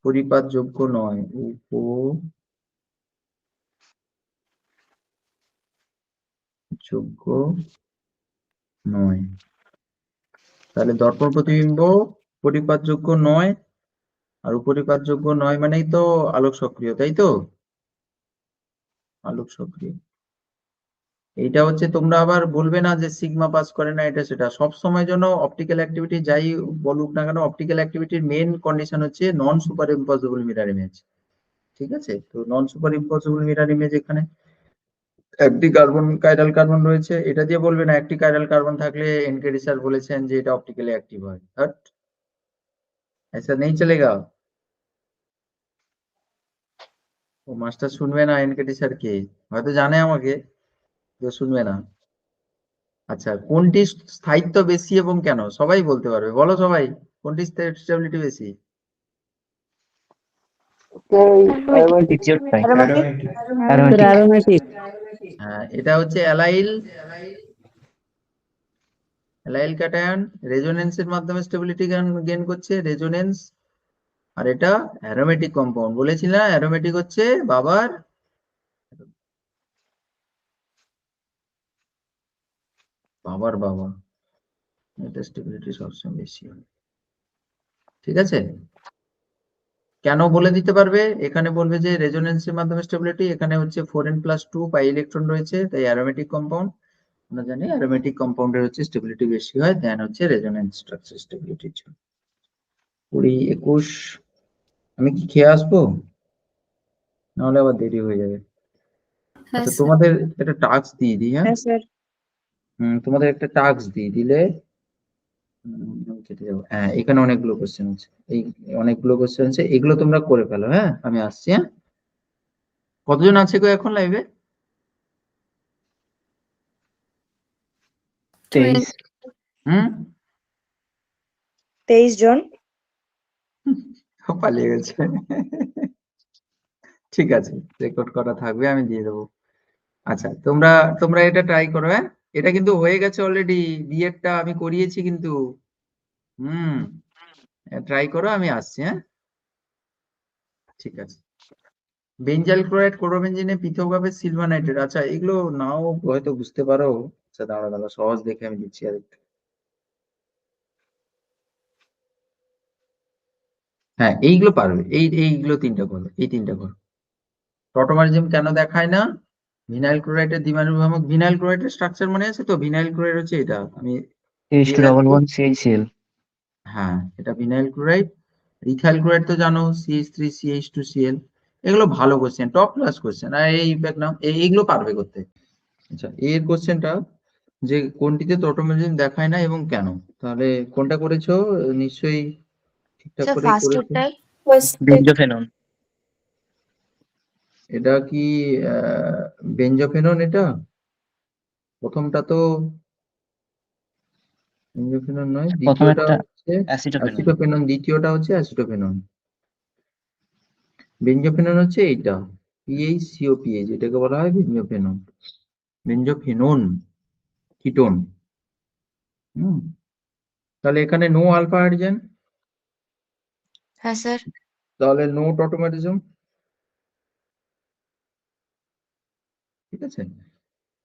পরিপাতযোগ্য নয়, উপযোগ্য নয়। তাহলে দর্পণ প্রতিবিম্ব পরিপাতযোগ্য নয়, আর উপরিপাতযোগ্য নয় মানেই তো আলোক সক্রিয়, তাই তো? আলোক সক্রিয়, এইটা হচ্ছে, তোমরা আবার বলবে না যে সিগমা পাস করে না, এটা সেটা। সব সময় জন্য অপটিক্যাল অ্যাক্টিভিটি যাই বলুক না কেন, অপটিক্যাল অ্যাক্টিভিটির মেন কন্ডিশন হচ্ছে non super impossible mirror image. ঠিক আছে, তো non super impossible mirror image, এখানে একটি কার্বন কাইরাল কার্বন রয়েছে, এটা দিয়ে বলবে না একটি কাইরাল কার্বন থাকলে এনকেডি স্যার বলেছেন যে এটা অপটিক্যালি অ্যাক্টিভ হয়। বাট ऐसा नहीं चलेगा। ও মাস্টার শুনবে না এনকেডি স্যার কে, হয়তো জানে আমাকে, তো শুনবে না। আচ্ছা, কোনটি স্থায়িত্ব বেশি এবং কেন? সবাই বলতে পারবে, বলো সবাই, কোনটি স্টেবিলিটি বেশি? তৃতীয়টাই। অ্যারোমেটিক। হ্যাঁ, এটা হচ্ছে অ্যালাইল, অ্যালাইল ক্যাটায়ন রেজোনেন্সের মাধ্যমে স্টেবিলিটি গেইন করছে, রেজোনেন্স। আর এটা অ্যারোমেটিক কম্পাউন্ড, বলেছি না অ্যারোমেটিক হচ্ছে বাবার বাবার বাবা, এটা স্টেবিলিটি সবসময় বেশি হয়। ঠিক আছে, কেন বলে দিতে পারবে? এখানে বলবে যে রেজোনেন্সের মাধ্যমে স্টেবিলিটি, এখানে হচ্ছে 4n+2 পাই ইলেকট্রন রয়েছে, তাই অ্যারোমেটিক কম্পাউন্ড। আমরা জানি অ্যারোমেটিক কম্পাউন্ডের হচ্ছে স্টেবিলিটি বেশি হয়, দেন হচ্ছে রেজোনেন্স স্ট্রাকচার স্টেবিলিটির জন্য। 20 21, আমি কি খেয়ে আসবো, নাহলে আবার দেরি হয়ে যাবে। হ্যাঁ আচ্ছা, স্যার। তোমাদের একটা টাস্ক দিয়ে দিই, হ্যাঁ, হ্যাঁ স্যার। তোমাদের একটা টাস্ক দিয়ে দিলে কেটে যাবো। হ্যাঁ, এখানে অনেকগুলো কোশ্চেন আছে, এই অনেকগুলো কোশ্চেন আছে, এগুলো তোমরা করে ফেলো। হ্যাঁ, আমি আসছি। হ্যাঁ, কতজন আছে গো এখন লাইভে? 23। হুম, 23 জন। পালিয়ে গেছে। ঠিক আছে, রেকর্ড করা থাকবে, আমি দিয়ে দেবো। আচ্ছা, তোমরা তোমরা এটা ট্রাই করো। হ্যাঁ, এটা কিন্তু হয়ে গেছে অলরেডি, বিএডটা আমি করিয়েছি কিন্তু। হুম, ট্রাই করো, আমি আসছি। হ্যাঁ, ঠিক আছে। বেঞ্জাইল ক্লোরাইড ক্লোরোবেনজিনে পৃথকভাবে সিলভার নাইট্রেট, আচ্ছা এগুলো নাও হয়তো বুঝতে পারো। আচ্ছা, দাঁড়া দাঁড়া, সহজ দেখে আমি দিচ্ছি আর একটু। হ্যাঁ, এইগুলো পারবে, এইগুলো তিনটা করো, এই তিনটা করো। টটোমারিজম কেন দেখায় না? ভিনাইল ক্লোরাইডের দ্বিমাণু ভ্রামক, ভিনাইল ক্লোরাইডের স্ট্রাকচার মনে আছে তো? ভিনাইল ক্লোরাইড হচ্ছে এটা, আমি দিয়ে H2 double রাখছি। bond CHCl. হ্যাঁ, এটা ভিনাইল ক্লোরাইড। ইথাইল ক্লোরাইড তো জানো, CH3CH2Cl। এগুলো ভালো কোশ্চেন, টপ ক্লাস কোশ্চেন, আর এই ব্যাকগ্রাউন্ড এইগুলো পারবে করতে। আচ্ছা, এর কোশ্চেনটা যে কোনটিতে টটোমারিজম দেখায় না এবং কেন, তাহলে কোনটা করেছো? নিশ্চয়ই ঠিকঠাক স্যার করেই ফার্স্ট করেছো। ওটাই Benzophenone. এটা কি বেনজোফেনন? এটা প্রথমটা তো বেনজোফেনন নয়, প্রথম দ্বিতীয়টা একটা হচ্ছে acetophenone. অ্যাসিটোফেনন, দ্বিতীয়টা হচ্ছে অ্যাসিটোফেনন। বেনজোফেনন হচ্ছে এইটা, PHCOPH, এটাকে বলা হয় বেনজোফেনন, বেনজোফেনন কিটোন। হুম, তাহলে এখানে নো আলফা হাইড্রোজেন, হ্যাঁ স্যার তাহলে নো টটোমারিজম। ঠিক আছে।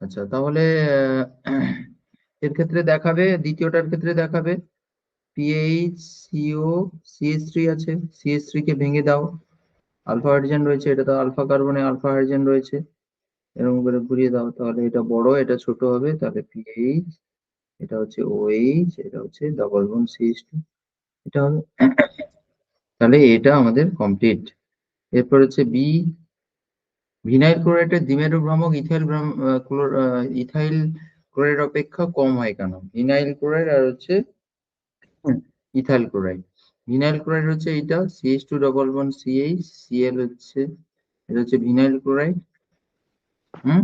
আচ্ছা, তাহলে এর ক্ষেত্রে দেখাবে, দ্বিতীয়টার ক্ষেত্রে দেখাবে PHCO, CH3 আছে, CH3 কে ভেঙে দাও, আলফা হাইড্রোজেন রয়েছে, এটা তো আলফা কার্বনে আলফা হাইড্রোজেন রয়েছে, এরকম করে ঘুরিয়ে দাও, তাহলে এটা বড় এটা ছোট হবে, তাহলে PH, এটা হচ্ছে OH, এটা হচ্ছে ডবল বন্ড CH2, এটা হবে। তাহলে এটা আমাদের কমপ্লিট। এরপর হচ্ছে বি, ভিনাইল ক্লোরাইডের দ্বিমেরু ভ্রামক ইথাইল ক্লোরাইড অপেক্ষা কম হয় কেন? ভিনাইল ক্লোরাইড আর হচ্ছে ইথাইল ক্লোরাইড। ভিনাইল ক্লোরাইড হচ্ছে এইটা, CH2 double bond CH, Cl হচ্ছে, এটা হচ্ছে ভিনাইল ক্লোরাইড। হুম,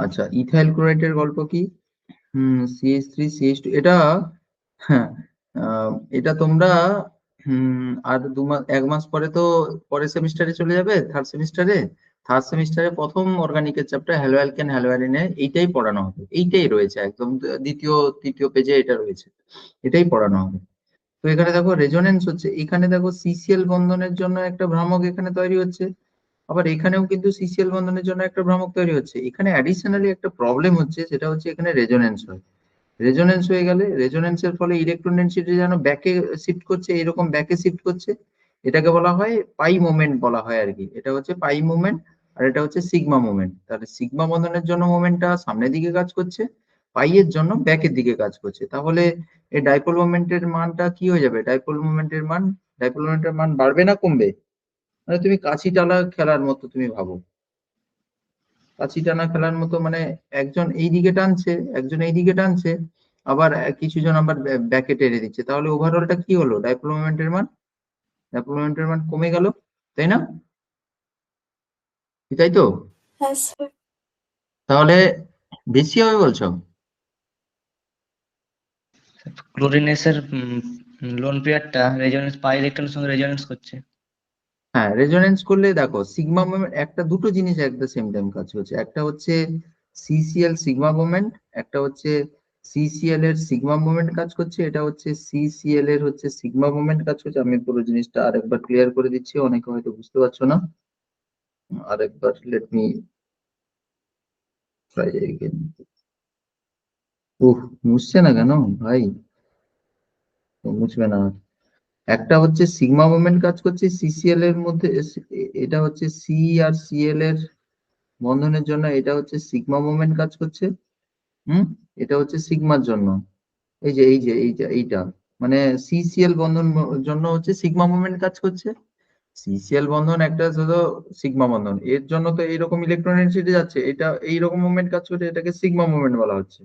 আচ্ছা, ইথাইল ক্লোরাইডের গল্প কি? CH3CH2, এটা হ্যাঁ, এটা তোমরা আর 2 মাস 1 মাস পরে তো পরের সেমিস্টারে চলে যাবে, থার্ড সেমিস্টারে প্রথম অর্গানিকের চ্যাপ্টার হ্যালো অ্যালকেন হ্যালো অ্যালিনে, এইটাই পড়ানো হবে, এইটাই রয়েছে একদম দ্বিতীয় তৃতীয় পেজে এটা রয়েছে, এটাই পড়ানো হবে। তো এখানে দেখো রেজোনেন্স হচ্ছে, এখানে দেখো সিসিএল বন্ধনের জন্য একটা ভ্রামক এখানে তৈরি হচ্ছে, আবার এখানেও কিন্তু সিসিএল বন্ধনের জন্য একটা ভ্রামক তৈরি হচ্ছে। এখানে অ্যাডিশনালি একটা প্রবলেম হচ্ছে, সেটা হচ্ছে এখানে রেজোনেন্স হয়। রেজোনেন্স হয়ে গেলে, রেজোনেন্সের ফলে ইলেকট্রন ডেনসিটি যেন ব্যাকে শিফট করছে, এরকম ব্যাকে শিফট করছে, এটাকে বলা হয় পাই মোমেন্ট বলা হয় আর কি। এটা হচ্ছে পাই মোমেন্ট, আর এটা হচ্ছে সিগমা মোমেন্ট। তাহলে সিগমা বন্ধনের জন্য মোমেন্টটা সামনের দিকে কাজ করছে, পাই এর জন্য ব্যাকের দিকে কাজ করছে। তাহলে এই ডাইপোল মোমেন্টের মানটা কি হয়ে যাবে? ডাইপোল মোমেন্টের মান বাড়বে না কমবে? মানে তুমি কাছি টানা খেলার মতো তুমি ভাবো, কাছি টানা খেলার মতো, মানে একজন এই দিকে টানছে, একজন এই দিকে টানছে, আবার কিছুজন আবার ব্যাকে টেনে দিচ্ছে, তাহলে ওভারঅলটা কি হলো? ডাইপোল মোমেন্টের মান কমে গেল, তাই না? তাই তো? হ্যাঁ স্যার তাহলে বেশি হবে বলছো? ক্লোরিনেসের লোন পেয়ারটা রেজোনেন্স পাই ইলেকট্রনের সঙ্গে রেজোনেন্স করছে। হ্যাঁ, রেজোনেন্স করলে দেখো সিগমা মোমেন্ট, একটা দুটো জিনিস এট দ্য সেম টাইম কাজ হচ্ছে, একটা হচ্ছে সিসিএল সিগমা মোমেন্ট, একটা হচ্ছে সিসিএল এর সিগমা মোমেন্ট কাজ করছে, এটা হচ্ছে সিসিএল এর হচ্ছে সিগমা মোমেন্ট কাজ করছে। আমি পুরো জিনিসটা আরেকবার ক্লিয়ার করে দিচ্ছি, অনেকে হয়তো বুঝতে পারছো না, আরেকবার লেট মি ট্রাই এগেইন। মুছছে না কেন ভাই? মুছবে না। একটা হচ্ছে সিগমা মোমেন্ট কাজ করছে সিসিএল এর মধ্যে, এটা হচ্ছে সি আর সিএল এর বন্ধনের জন্য, এটা হচ্ছে সিগমা মোমেন্ট কাজ করছে। হুম, এটা হচ্ছে সিগমার জন্য, এইটা মানে সিসিএল বন্ধন জন্য হচ্ছে সিগমা মোমেন্ট কাজ করছে। সিসিএল বন্ধন একটা শুধু সিগমা বন্ধন, এর জন্য তো এইরকম ইলেকট্রন ডেনসিটি যাচ্ছে, এটা এইরকম মুভমেন্ট কাজ করছে, এটাকে সিগমা মুভমেন্ট বলা হচ্ছে।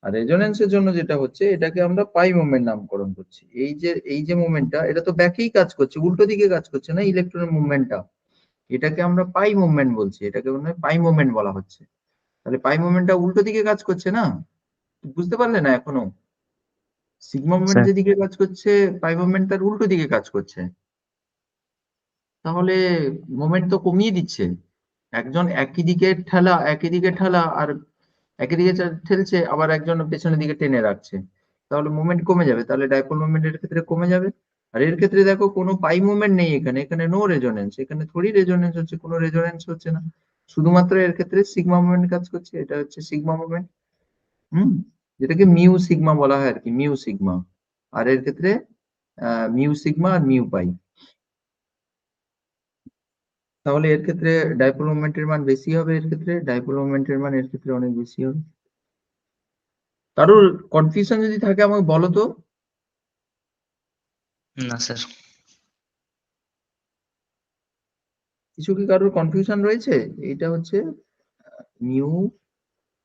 আর রেজোনেন্সের জন্য যেটা হচ্ছে, এটাকে আমরা পাই মুভমেন্ট নামকরণ করছি। এই যে মুভমেন্টটা, এটা তো ব্যাকেই কাজ করছে, উল্টো দিকে কাজ করছে না ইলেকট্রনের মুভমেন্টটা, এটাকে আমরা পাই মুভমেন্ট বলছি, এটাকে মনে হয় পাই মুভমেন্ট বলা হচ্ছে। তাহলে পাই মুভমেন্টটা উল্টো দিকে কাজ করছে না? বুঝতে পারলে না এখনো? সিগমা মুভমেন্ট স্যার যেদিকে কাজ করছে, পাই মুভমেন্ট তার উল্টো দিকে কাজ করছে, তাহলে মোমেন্ট তো কমিয়ে দিচ্ছে। একজন একই দিকে ঠেলা আর একই দিকে ঠেলছে, আবার একজন পেছনের দিকে টেনে রাখছে, তাহলে মোমেন্ট কমে যাবে, তাহলে ডাইপোল মোমেন্টের ক্ষেত্রে কমে যাবে। আর এর ক্ষেত্রে দেখো কোনো পাই মুভমেন্ট নেই, এখানে নো রেজোনেন্স, এখানে থোড়ি রেজোনেন্স হচ্ছে, কোনো রেজোনেন্স হচ্ছে না, শুধুমাত্র এর ক্ষেত্রে সিগমা মুভমেন্ট কাজ করছে, এটা হচ্ছে সিগমা মুভমেন্ট। হুম, যেটাকে মিউ সিগমা বলা হয় আর কি, মিউ সিগমা। আর এর ক্ষেত্রে মিউ সিগমা আর মিউ পাই। তাহলে এর ক্ষেত্রে ডাইপোল মোমেন্টের মান বেশি হবে, এর ক্ষেত্রে ডাইপোল মোমেন্টের মান এর ক্ষেত্রে অনেক বেশি হবে। কারোর কনফিউশন যদি থাকে আমাকে বলো তো। না স্যার। কিছু কি কারোর কনফিউশন রয়েছে? এটা হচ্ছে মিউ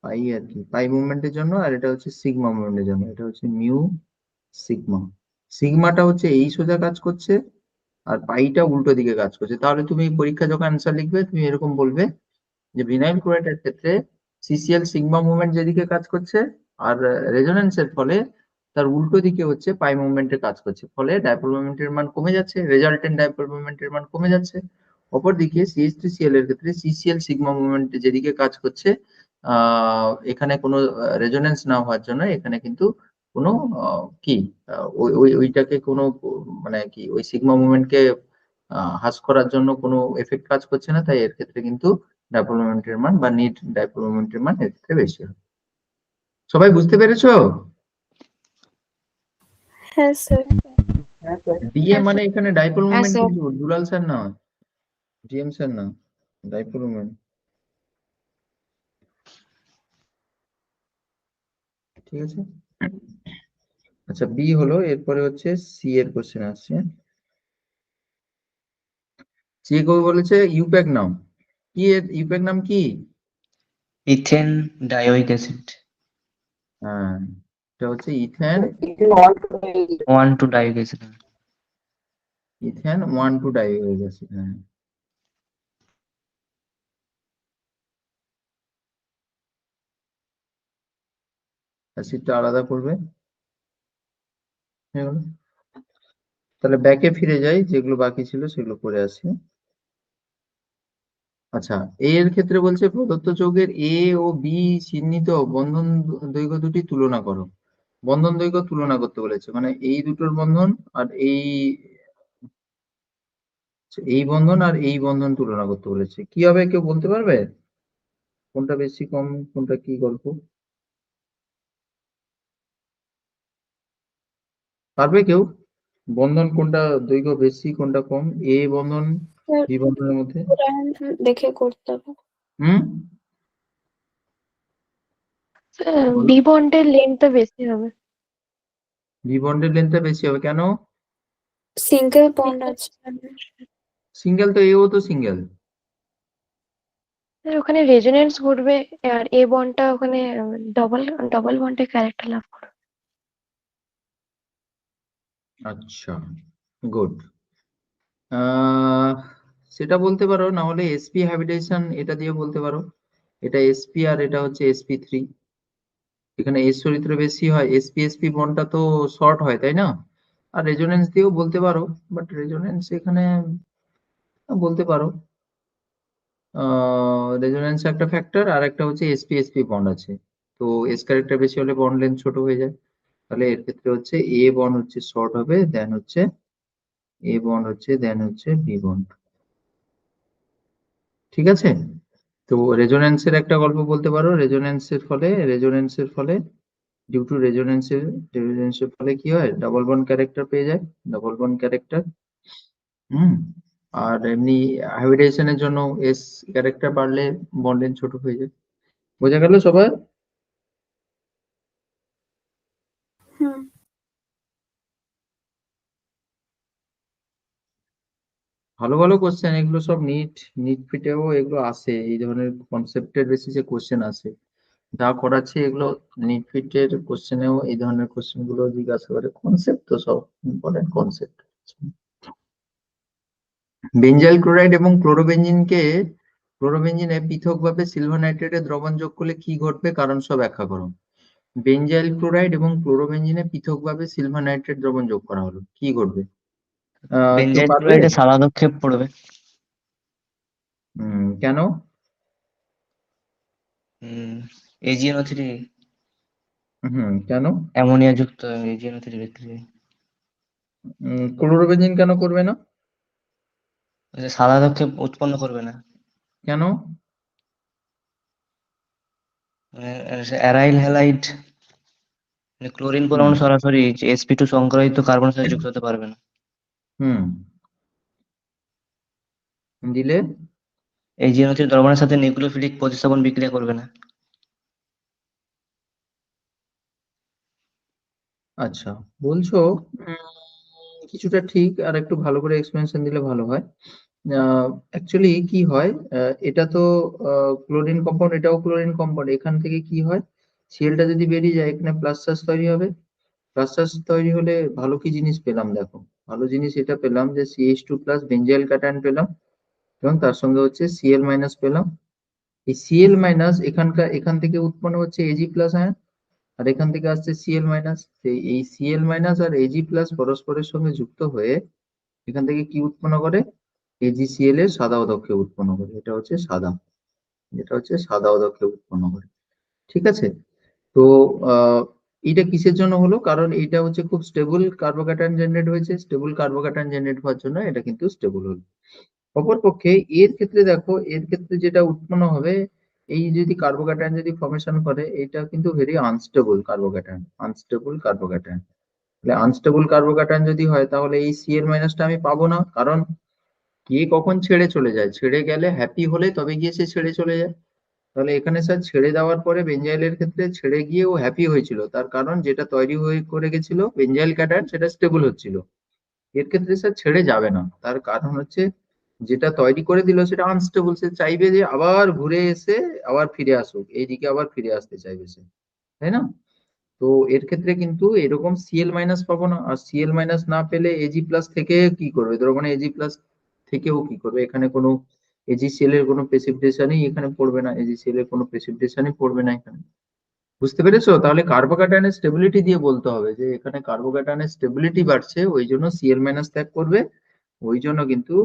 পাই আর কি, পাই মুভমেন্টের জন্য, আর এটা হচ্ছে সিগমা মুভমেন্টের জন্য। এটা হচ্ছে মিউ সিগমা। সিগমাটা হচ্ছে এই সোজা কাজ করছে, আর পাইটা উল্টো দিকে কাজ করছে। তাহলে তুমি পরীক্ষা যখন অ্যান্সার লিখবে তুমি এরকম বলবে যে ভিনাইল ক্লোরাইডের ক্ষেত্রে সিসিএল সিগমা মুভমেন্ট যেদিকে কাজ করছে, আর রেজোনেন্সের ফলে তার উল্টো দিকে হচ্ছে পাই মুভমেন্টের কাজ করছে, ফলে ডাইপোল মোমেন্টের মান কমে যাচ্ছে, রেজাল্টেন্ট ডাইপোল মোমেন্টের মান কমে যাচ্ছে। অপরদিকে CH3Cl এর ক্ষেত্রে সিসিএল সিগমা মুভমেন্ট যেদিকে কাজ করছে, এখানে কোনো রেজোনেন্স না হওয়ার জন্য এখানে কিন্তু কোনো কি ওইটাকে কোনো মানে কি ওই সিগমা মুভমেন্টকে হ্রাস করার জন্য কোনো এফেক্ট কাজ করছে না, তাই এর ক্ষেত্রে কিন্তু ডাইপোল মোমেন্টের মান বা নিট ডাইপোল মোমেন্টের মান এর ক্ষেত্রে বেশি হবে। সবাই বুঝতে পেরেছো? হ্যাঁ স্যার। ডিএ মানে এখানে ডাইপোল হ্যাঁ মোমেন্ট স্যার। কিন্তু দুলাল স্যার না, ডিএম স্যার না, ডাইপোল মোমেন্ট। ঠিক আছে। আচ্ছা, বি হলো, এরপরে হচ্ছে সি এর কোশ্চেন আসছে। সি কবি বলেছে ইউপ্যাক নাম কি, এর ইউপ্যাক নাম কি? Ethane dioic acid. হ্যাঁ, এটা হচ্ছে ethane, 1,2 dioic acid. Ethane 1,2 dioic acid. হ্যাঁ, অ্যাসিডটা আলাদা করবে। হয়ে গেলো। তাহলে ব্যাকে ফিরে যাই, যেগুলো বাকি ছিল সেগুলো করে আসি। আচ্ছা, এ এর ক্ষেত্রে বলছে প্রদত্ত যৌগের এ ও বি চিহ্নিত বন্ধন দৈর্ঘ্য দুটি তুলনা করো। বন্ধন দৈর্ঘ্য তুলনা করতে বলেছে, মানে এই দুটোর বন্ধন আর এই বন্ধন আর এই বন্ধন তুলনা করতে বলেছে। কি হবে কেউ বলতে পারবে? কোনটা বেশি কম, কোনটা কি গল্প? পারবে কেউ? বন্ধন কোনটা দৈর্ঘ্য বেশি, কোনটা কম, এ বন্ধন স্যার বি বন্ধনের মধ্যে? দেখে করতে হবে। হুম, বলো। বি বন্ডের লেন্থটা বেশি হবে। বি বন্ডের লেন্থটা বেশি হবে কেন? সিঙ্গেল বন্ড আছে। সিঙ্গেল তো, এও তো সিঙ্গেল। আর ওখানে রেজোনেন্স ঘটবে, আর এ বন্ডটা ওখানে ডবল ডবল বন্ডের ক্যারেক্টার লাভ করবে। আচ্ছা, গুড। সেটা বলতে পারো, না হলে এসপি হ্যাবিটেশন এটা দিয়ে বলতে পারো। এটা এসপি আর এটা হচ্ছে sp3। এখানে এস চরিত্র বেশি হয়, এসপি বন্ডটা তো শর্ট হয়, তাই না? আর রেজোনেন্স দিয়েও বলতে পারো, বাট রেজোনেন্স এখানে বলতে পারো। রেজোনেন্স একটা ফ্যাক্টর, আর একটা হচ্ছে sp বন্ড আছে, তো এস ক্যারেক্টার বেশি হলে বন্ড লেন্থ ছোট হয়ে যায়। তাহলে এর ক্ষেত্রে হচ্ছে এ বন্ড হচ্ছে শর্ট হবে, দেন হচ্ছে বি বন্ড। ঠিক আছে। তো রেজোনেন্সের একটা গল্প বলতে পারো। রেজোনেন্সের ফলে ডিউ টু রেজোনেন্সের ফলে কি হয়, ডাবল বন্ড ক্যারেক্টার পেয়ে যায়, ডাবল বন্ড ক্যারেক্টার। হুম। আর এমনি হাইব্রিডেশনের জন্য এস ক্যারেক্টার বাড়লে বন্ড লেন্থ ছোট হয়ে যায়। বোঝা গেল সবার? হুম। ভালো ভালো কোশ্চেন এগুলো সব, নিট ফিটেও এগুলো আসে, এই ধরনের কনসেপ্টের বেসিসে কোশ্চেন আসে। যা করাচ্ছে এগুলো নিট ফিটের কোশ্চেনেও এই ধরনের কোশ্চেন গুলো জিজ্ঞাসা করে। কনসেপ্ট তো সব ইম্পর্টেন্ট কনসেপ্ট। বেঞ্জাইল ক্লোরাইড এবং ক্লোরোবেঞ্জিনে পৃথকভাবে সিলভার নাইট্রেটের দ্রবণ যোগ করলে কি ঘটবে, কারণ সব ব্যাখ্যা করো। বেঞ্জাইল ক্লোরাইড এবং ক্লোরোবেঞ্জিনে পৃথকভাবে সিলভার নাইট্রেট দ্রবণ যোগ করা হলো, কি ঘটবে? কেউ বেনজাইল পারবে? ক্লোরাইডে সালাদক্ষেপ পড়বে। কেন? AgNO3, কেন? অ্যামোনিয়া যুক্ত AgNO3 বিক্রিয়া। ক্লোরোবেঞ্জিন কেন করবে না? সালাদক্ষেপ উৎপন্ন করবে না। কেন? অ্যারাইল হ্যালাইড মানে ক্লোরিন পরমাণু সরাসরি sp2 সংক্রামিত কার্বনের সাথে যুক্ত হতে পারবে না। হুম, দিলে এই জিএনও3 দ্রবণের সাথে নিউক্লিওফিলিক প্রতিস্থাপন বিক্রিয়া করবে না। আচ্ছা, বলছো কিছুটা ঠিক, আর একটু ভালো করে এক্সপ্লেনেশন দিলে ভালো হয়। অ্যাকচুয়ালি কি হয়, এটা তো ক্লোরিন কম্পাউন্ড, এটাও ক্লোরিন কম্পাউন্ড, এখান থেকে কি হয়, সিএলটা যদি বেরিয়ে যায় এখানে প্লাস চার্জ তৈরি হবে। প্লাস চার্জ তৈরি হলে ভালো কি জিনিস পেলাম, দেখো ভালো জিনিস এটা পেলাম যে CH2 প্লাস বেঞ্জাইল ক্যাটায়ন পেলাম, এবং তার সঙ্গে হচ্ছে Cl মাইনাস পেলাম। এই Cl মাইনাস এখান থেকে উৎপন্ন হচ্ছে Ag প্লাস আয়ন, আর এখান থেকে আসছে Cl মাইনাস। এই Cl মাইনাস আর Ag প্লাস পরস্পরের সঙ্গে যুক্ত হয়ে এখান থেকে কি উৎপন্ন করে, AgCl এর সাদা পদক্ষেপ উৎপন্ন করে, এটা হচ্ছে সাদা পদক্ষেপ উৎপন্ন করে। ঠিক আছে, তো এটা কিসের জন্য হলো, কারণ এটা হচ্ছে খুব স্টেবল কার্বোক্যাটায়ন জেনারেট হয়েছে, স্টেবল কার্বোক্যাটায়ন জেনারেট হওয়ার জন্য এটা কিন্তু স্টেবল হলো। অপরপক্ষে এর ক্ষেত্রে দেখো, এর ক্ষেত্রে যেটা উৎপন্ন হবে, এই যদি কার্বোক্যাটায়ন যদি ফর্মেশন করে, এটা কিন্তু ভেরি আনস্টেবল কার্বোক্যাটায়ন, তাহলে আনস্টেবল কার্বোক্যাটায়ন যদি হয় তাহলে এই Cl মাইনাসটা আমি পাবো না, কারণ কে কখন ছেড়ে চলে যায়, ছেড়ে গেলে হ্যাপি হলে তবে গিয়ে সে ছেড়ে চলে যায়। তাহলে এখানে স্যার ছেড়ে দেওয়ার পরে বেঞ্জাইলের ক্ষেত্রে ছেড়ে গিয়ে ও হ্যাপি হয়েছিল, তার কারণ যেটা তৈরি হয়ে করে গেছিল বেঞ্জাইল ক্যাটায়ন সেটা স্টেবল হচ্ছিল। এর ক্ষেত্রে স্যার ছেড়ে যাবে না, তার কারণ হচ্ছে যেটা তৈরি করে দিল সেটা আনস্টেবল, সে চাইবে যে আবার ঘুরে এসে আবার ফিরে আসুক, এইদিকে আবার ফিরে আসতে চাইবে সে, তাই না? তো এর ক্ষেত্রে কিন্তু এরকম Cl মাইনাস পাবো না, আর Cl মাইনাস না পেলে Ag প্লাস থেকে কি করবে, ধরো মানে Ag প্লাস থেকেও কি করবে, এখানে কোনো AgCl এর কোনো প্রেসিপিটেশনই এখানে পড়বে না, AgCl এর কোনো প্রেসিপিটেশনই পড়বে না এখানে। বুঝতে পেরেছো? তাহলে কার্বোক্যাটায়নের স্টেবিলিটি দিয়ে বলতে হবে যে এখানে কার্বোক্যাটায়নের স্টেবিলিটি বাড়ছে, ওই জন্য Cl মাইনাস ত্যাগ করবে, ওই জন্য কিন্তু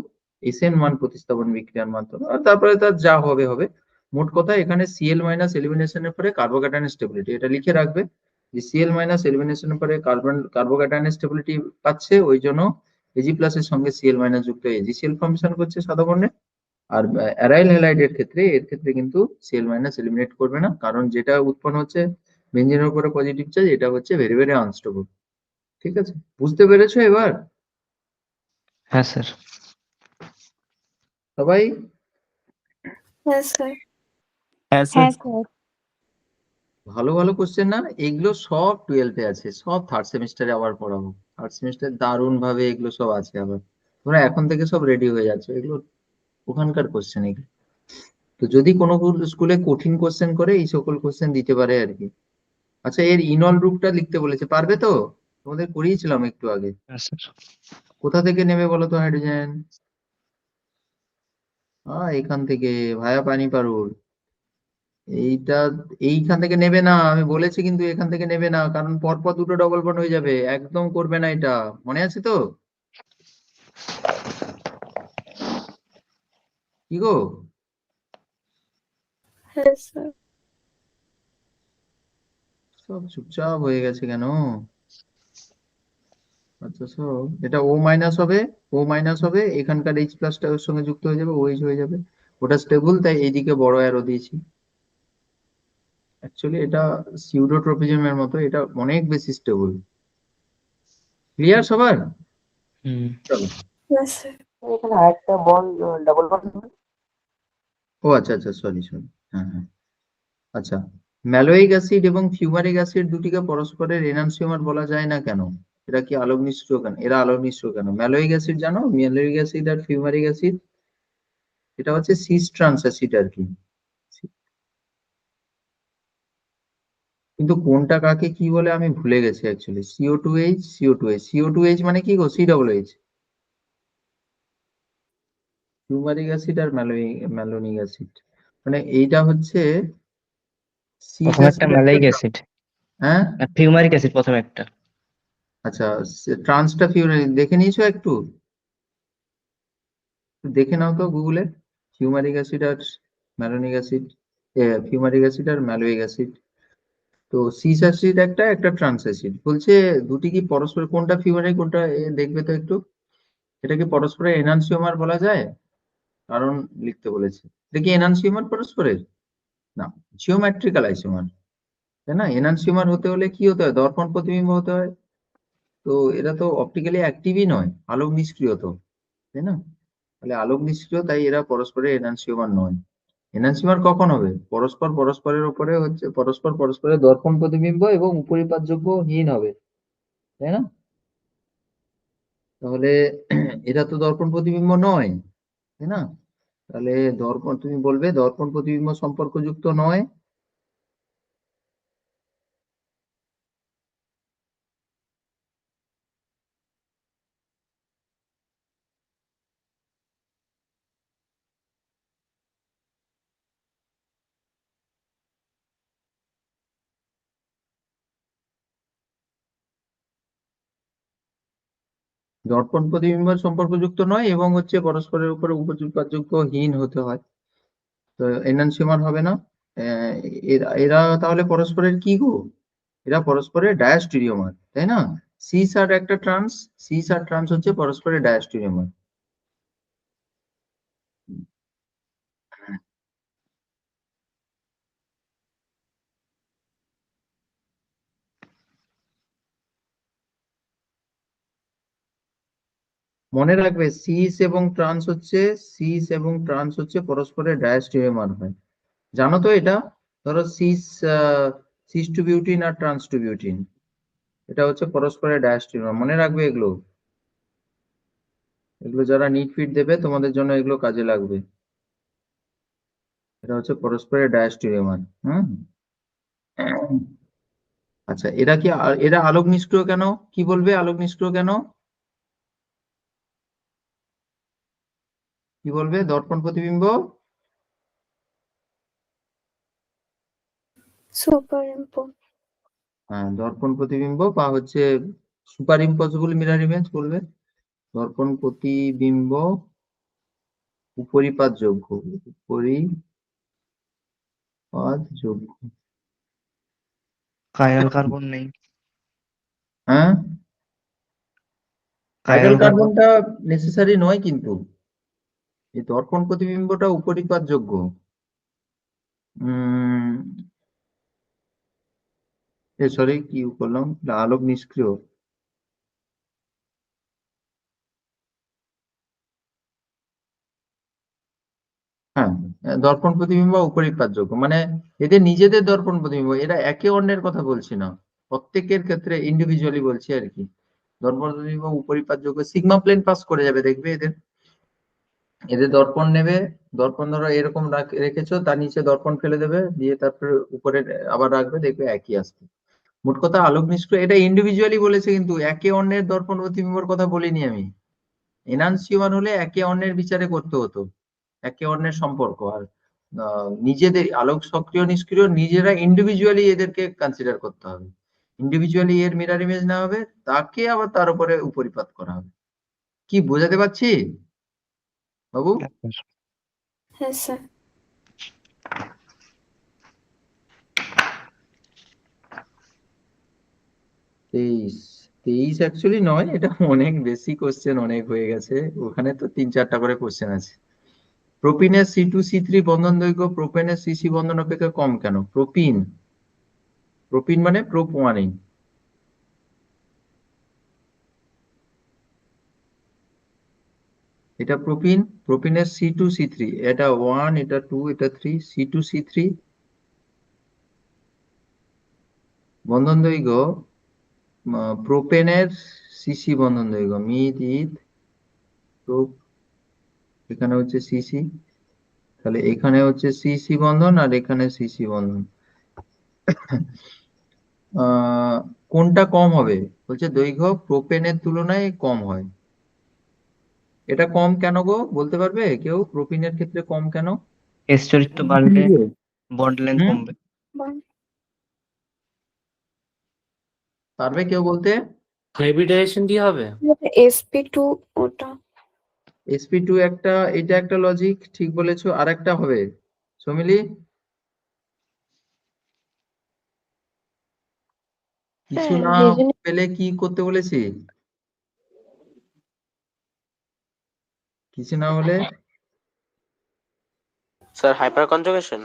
SN1 প্রতিস্থাপন বিক্রিয়ার মাধ্যমে, আর তারপরে তার যা হবে হবে। মোট কথা এখানে Cl মাইনাস এলিমিনেশনের পরে কার্বোক্যাটায়নের স্টেবিলিটি, এটা লিখে রাখবে যে Cl মাইনাস এলিমিনেশনের পরে কার্বোক্যাটায়নের স্টেবিলিটি পাচ্ছে, ওই জন্য Ag প্লাসের সঙ্গে Cl মাইনাস যুক্ত AgCl ফর্মেশন করছে সাদা বর্ণে। আর অ্যারাইল হ্যালাইডের ক্ষেত্রে কিন্তু Cl মাইনাস এলিমিনেট করবে না, কারণ যেটা উৎপন্ন হচ্ছে বেঞ্জিনের উপরে পজিটিভ চার্জ, এটা হচ্ছে ভেরি ভেরি আনস্টেবল। ঠিক আছে, বুঝতে পেরেছো এবার হ্যাঁ স্যার। সবাই? হ্যাঁ স্যার। হ্যাঁ স্যার ভালো ভালো কোশ্চেন না, এগুলো সব 12তে আছে, সব থার্ড সেমিস্টারে আবার পড়াবো, থার্ড সেমিস্টার দারুণ ভাবে এগুলো সব আছে আবার, তোমরা এখন থেকে সব রেডি হয়ে যাচ্ছ, এগুলো ওখানকার কোশ্চেন এগুলো। তো যদি কোনো স্কুলে কঠিন কোশ্চেন করে এই সকল কোশ্চেন দিতে পারে আর কি। আচ্ছা, এর ইনল রূপটা লিখতে বলেছে, পারবে তো? তোমাদের করিয়েছিলাম একটু আগে। হ্যাঁ স্যার। কোথা থেকে নেবে বলো তো হাইড্রোজেন? এখান থেকে, ভায়া পানি পারুল। এইটা এইখান থেকে নেবে না, আমি বলেছি কিন্তু এখান থেকে নেবে না, কারণ পরপর দুটো ডবল বন্ড হয়ে যাবে, একদম করবে না এটা, মনে আছে তো? কি গো, হ্যাঁ স্যার। সব চুপচাপ হয়ে গেছে কেন? আচ্ছা, সব এটা ও মাইনাস হবে, এখানকার এইচ প্লাসটা ওর সঙ্গে যুক্ত হয়ে যাবে, ওএইচ হয়ে যাবে, ওটা স্টেবল, তাই এইদিকে বড় অ্যারো দিয়েছি। অ্যাকচুয়ালি এটা সিউডোট্রপিজমের মতো, এটা অনেক বেশি স্টেবল। ক্লিয়ার সবার? হুম। চলো। হ্যাঁ স্যার। এখানে আরেকটা বন্ড ডাবল বন্ড। ও আচ্ছা আচ্ছা, সরি সরি, হ্যাঁ হ্যাঁ। আচ্ছা, ম্যালোয়িক অ্যাসিড এবং ফিউমারিক অ্যাসিড দুটিকে পরস্পরের এনানসিওমার বলা যায় না কেন? এরা কি আলোক নিঃসৃত কেন? ম্যালোয়িক অ্যাসিড জানো, ম্যালোয়িক অ্যাসিড আর ফিউমারিক অ্যাসিড, এটা হচ্ছে সিস ট্রান্স অ্যাসিড আর কি। কিন্তু কোনটা কাকে কি বলে আমি ভুলে গেছি অ্যাকচুয়ালি। CO2H মানে কি গো? COOH, ফিউমারিক অ্যাসিড আর ম্যালোনিক অ্যাসিড, মানে এইটা হচ্ছে সিস প্রথম একটা অ্যাসিড ম্যালাইক অ্যাসিড হ্যাঁ আর ফিউমারিক অ্যাসিড প্রথম একটা। আচ্ছা, ট্রান্সটা ফিউমারিক দেখে নিয়েছো একটু? দেখে নাও তো গুগলে, ফিউমারিক অ্যাসিড আর ম্যালোনিক অ্যাসিড, ফিউমারিক অ্যাসিড আর ম্যালোইক অ্যাসিড। তো সিস অ্যাসিড একটা, একটা ট্রান্স অ্যাসিড, বলছে দুটি কি পরস্পর, কোনটা ফিউমারিক কোনটা দেখবে তো একটু। এটা কি পরস্পরের এনানসিওমার বলা যায়? কারণ লিখতে বলেছে, এটা কি এনানসিওমার পরস্পরের? না, জিওমেট্রিক্যাল আইসোমার, তাই না? এনানসিওমার হতে হলে কি হতে হয়? দর্পণ প্রতিবিম্ব হতে হয়। তো এরা তো অপটিক্যালি অ্যাক্টিভই নয়, আলোক নিষ্ক্রিয় তো, তাই না? তাহলে আলোক নিষ্ক্রিয়, তাই এরা পরস্পরের এনানসিওমার নয়। এনানসিওমার কখন হবে? পরস্পরের উপরে হচ্ছে পরস্পরের দর্পণ প্রতিবিম্ব এবং উপরিপাতযোগ্য হীন হবে, তাই না? তাহলে এরা তো দর্পণ প্রতিবিম্ব নয়, তাই না? তাহলে দর্পণ, তুমি বলবে দর্পণ প্রতিবিম্ব সম্পর্কযুক্ত নয়। দর্পণ প্রতিবিম্ব সম্পর্কযুক্ত নয় এবং হচ্ছে পরস্পরের উপরে উপরিপাতযোগ্য হীন হতে হয়। তো এনানসিওমার হবে না। আহ, এরা এরা তাহলে পরস্পরের কি গো? এরা পরস্পরের ডায়াস্টেরিওমার, তাই না? সিস আর একটা ট্রান্স, সিস আর ট্রান্স হচ্ছে পরস্পরের ডায়াস্টেরিওমার। মনে রাখবে সিস এবং ট্রান্স হচ্ছে পরস্পরের ডায়াস্টেরিওমার হয়। জানো তো এটা? ধরো সিস টু বিউটিন আর ট্রান্স টু বিউটিন, এটা হচ্ছে পরস্পরের ডায়াস্টেরিওমার। মনে রাখবে এগুলো, এগুলো যারা নিট ফিট দেবে তোমাদের জন্য এগুলো কাজে লাগবে। এটা হচ্ছে পরস্পরের ডায়াস্টেরিওমার। হুম। আচ্ছা, এরা আলোক নিষ্ক্রিয় কেন? কি বলবে আলোক নিষ্ক্রিয় কেন? কি বলবে? দর্পণ প্রতিবিম্ব, সুপার ইম্পো। হ্যাঁ, দর্পণ প্রতিবিম্ব বা হচ্ছে সুপার ইম্পসিবল মিরর ইমেজ বলবে। দর্পণ প্রতিবিম্ব উপরিপাতযোগ্য, উপরিপাতযোগ্য। কাইরাল কার্বন নেই। হ্যাঁ, কাইরাল কাইরাল কার্বন। কার্বনটা নেসেসারি নয় কিন্তু, এই দর্পণ প্রতিবিম্বটা উপরিপাতযোগ্য। উম সরি, কি করলাম, না, আলোক নিষ্ক্রিয়। হ্যাঁ, দর্পণ প্রতিবিম্ব উপরিপাতযোগ্য মানে এদের নিজেদের দর্পণ প্রতিবিম্ব, এরা একে অন্যের কথা বলছি না, প্রত্যেকের ক্ষেত্রে ইন্ডিভিজুয়ালি বলছি আর কি। দর্পণ প্রতিবিম্ব উপরিপাতযোগ্য, সিগমা প্লেন পাস করে যাবে, দেখবে এদের, এদের দর্পণ নেবে, দর্পণ ধরো এরকম রেখেছো, তার নিচে দর্পণ ফেলে দেবে, দিয়ে তারপরে উপরে আবার রাখবে, দেখবে একই আসবে। মোট কথা আলোক নিষ্ক্রিয়, এটা ইন্ডিভিজুয়ালি বলেছে কিন্তু একে অন্যের দর্পণ প্রতিবিম্বর কথা বলিনি আমি। এনানসিওমার হলে একে অন্যের বিচারে করতে হতো, একে অন্যের সম্পর্ক। আর নিজেদের আলোক সক্রিয় নিষ্ক্রিয় নিজেরা ইন্ডিভিজুয়ালি এদেরকে কনসিডার করতে হবে, ইন্ডিভিজুয়ালি এর মিরর ইমেজ নেওয়া হবে, তাকে আবার তার উপরে উপরিপাত করা হবে। কি বোঝাতে পারছি বাবু? হ্যাঁ স্যার। 23, 23 অ্যাকচুয়ালি নয়, এটা অনেক বেশি কোশ্চেন, অনেক হয়ে গেছে, ওখানে তো 3-4টা করে কোশ্চেন আছে। প্রোপিনের C2C3 বন্ধন দৈর্ঘ্য প্রোপেনের সিসি বন্ধন অপেক্ষা কম কেন? প্রোপিন মানে প্রোপোয়ানিন, এটা প্রোপিনের C2C3, এটা 1, এটা 2, এটা 3, C2C3 বন্ধন দৈর্ঘ্য, প্রোপেনের সিসি বন্ধন দৈর্ঘ্য, মিথ ইথ প্রোপ, এখানে হচ্ছে সিসি, তাহলে এখানে হচ্ছে সিসি বন্ধন আর এখানে সিসি বন্ধন। আহ কোনটা কম হবে? বলছে দৈর্ঘ্য প্রোপেনের তুলনায় কম হয়। এটা কম কেন গো, বলতে পারবে কেউ? প্রোপিনের ক্ষেত্রে কম কেন? এস চরিত্র বাড়লে বন্ড লেন্থ হুম, কমবে। পারবে কেউ বলতে? হাইব্রিডাইজেশন দিয়ে হবে। SP2 ওটা। sp2 একটা, এটা একটা লজিক, ঠিক বলেছো। আর একটা হবে সমিলি, কিছু না রেজনে পেলে কি করতে বলেছি? কিছু না হলে স্যার হাইপার কনজুগেশন।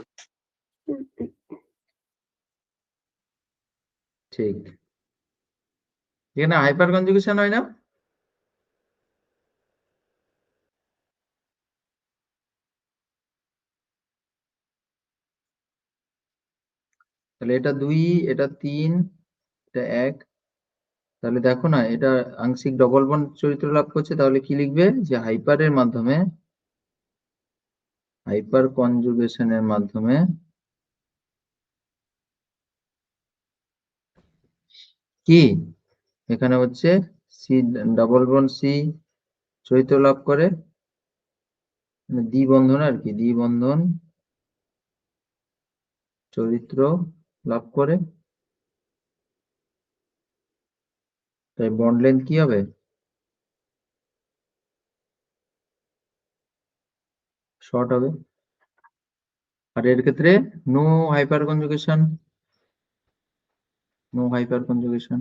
ঠিক, এখানে হাইপার কনজুগেশন হয় না? তাহলে এটা 2, এটা 3, এটা 1। তাহলে দেখো না, এটা আংশিক ডবল বন্ড চরিত্র লাভ করছে, তাহলে কি লিখবে যে হাইপারের মাধ্যমে, হাইপার কনজুগেশনের মাধ্যমে কি এখানে হচ্ছে সি ডাবল বন্ড সি চরিত্র লাভ করে, মানে দ্বিবন্ধন আর কি, দ্বিবন্ধন চরিত্র লাভ করে। তাই বন্ড লেন্থ কি হবে? শর্ট হবে। আর এর ক্ষেত্রে no hyperconjugation, no hyperconjugation.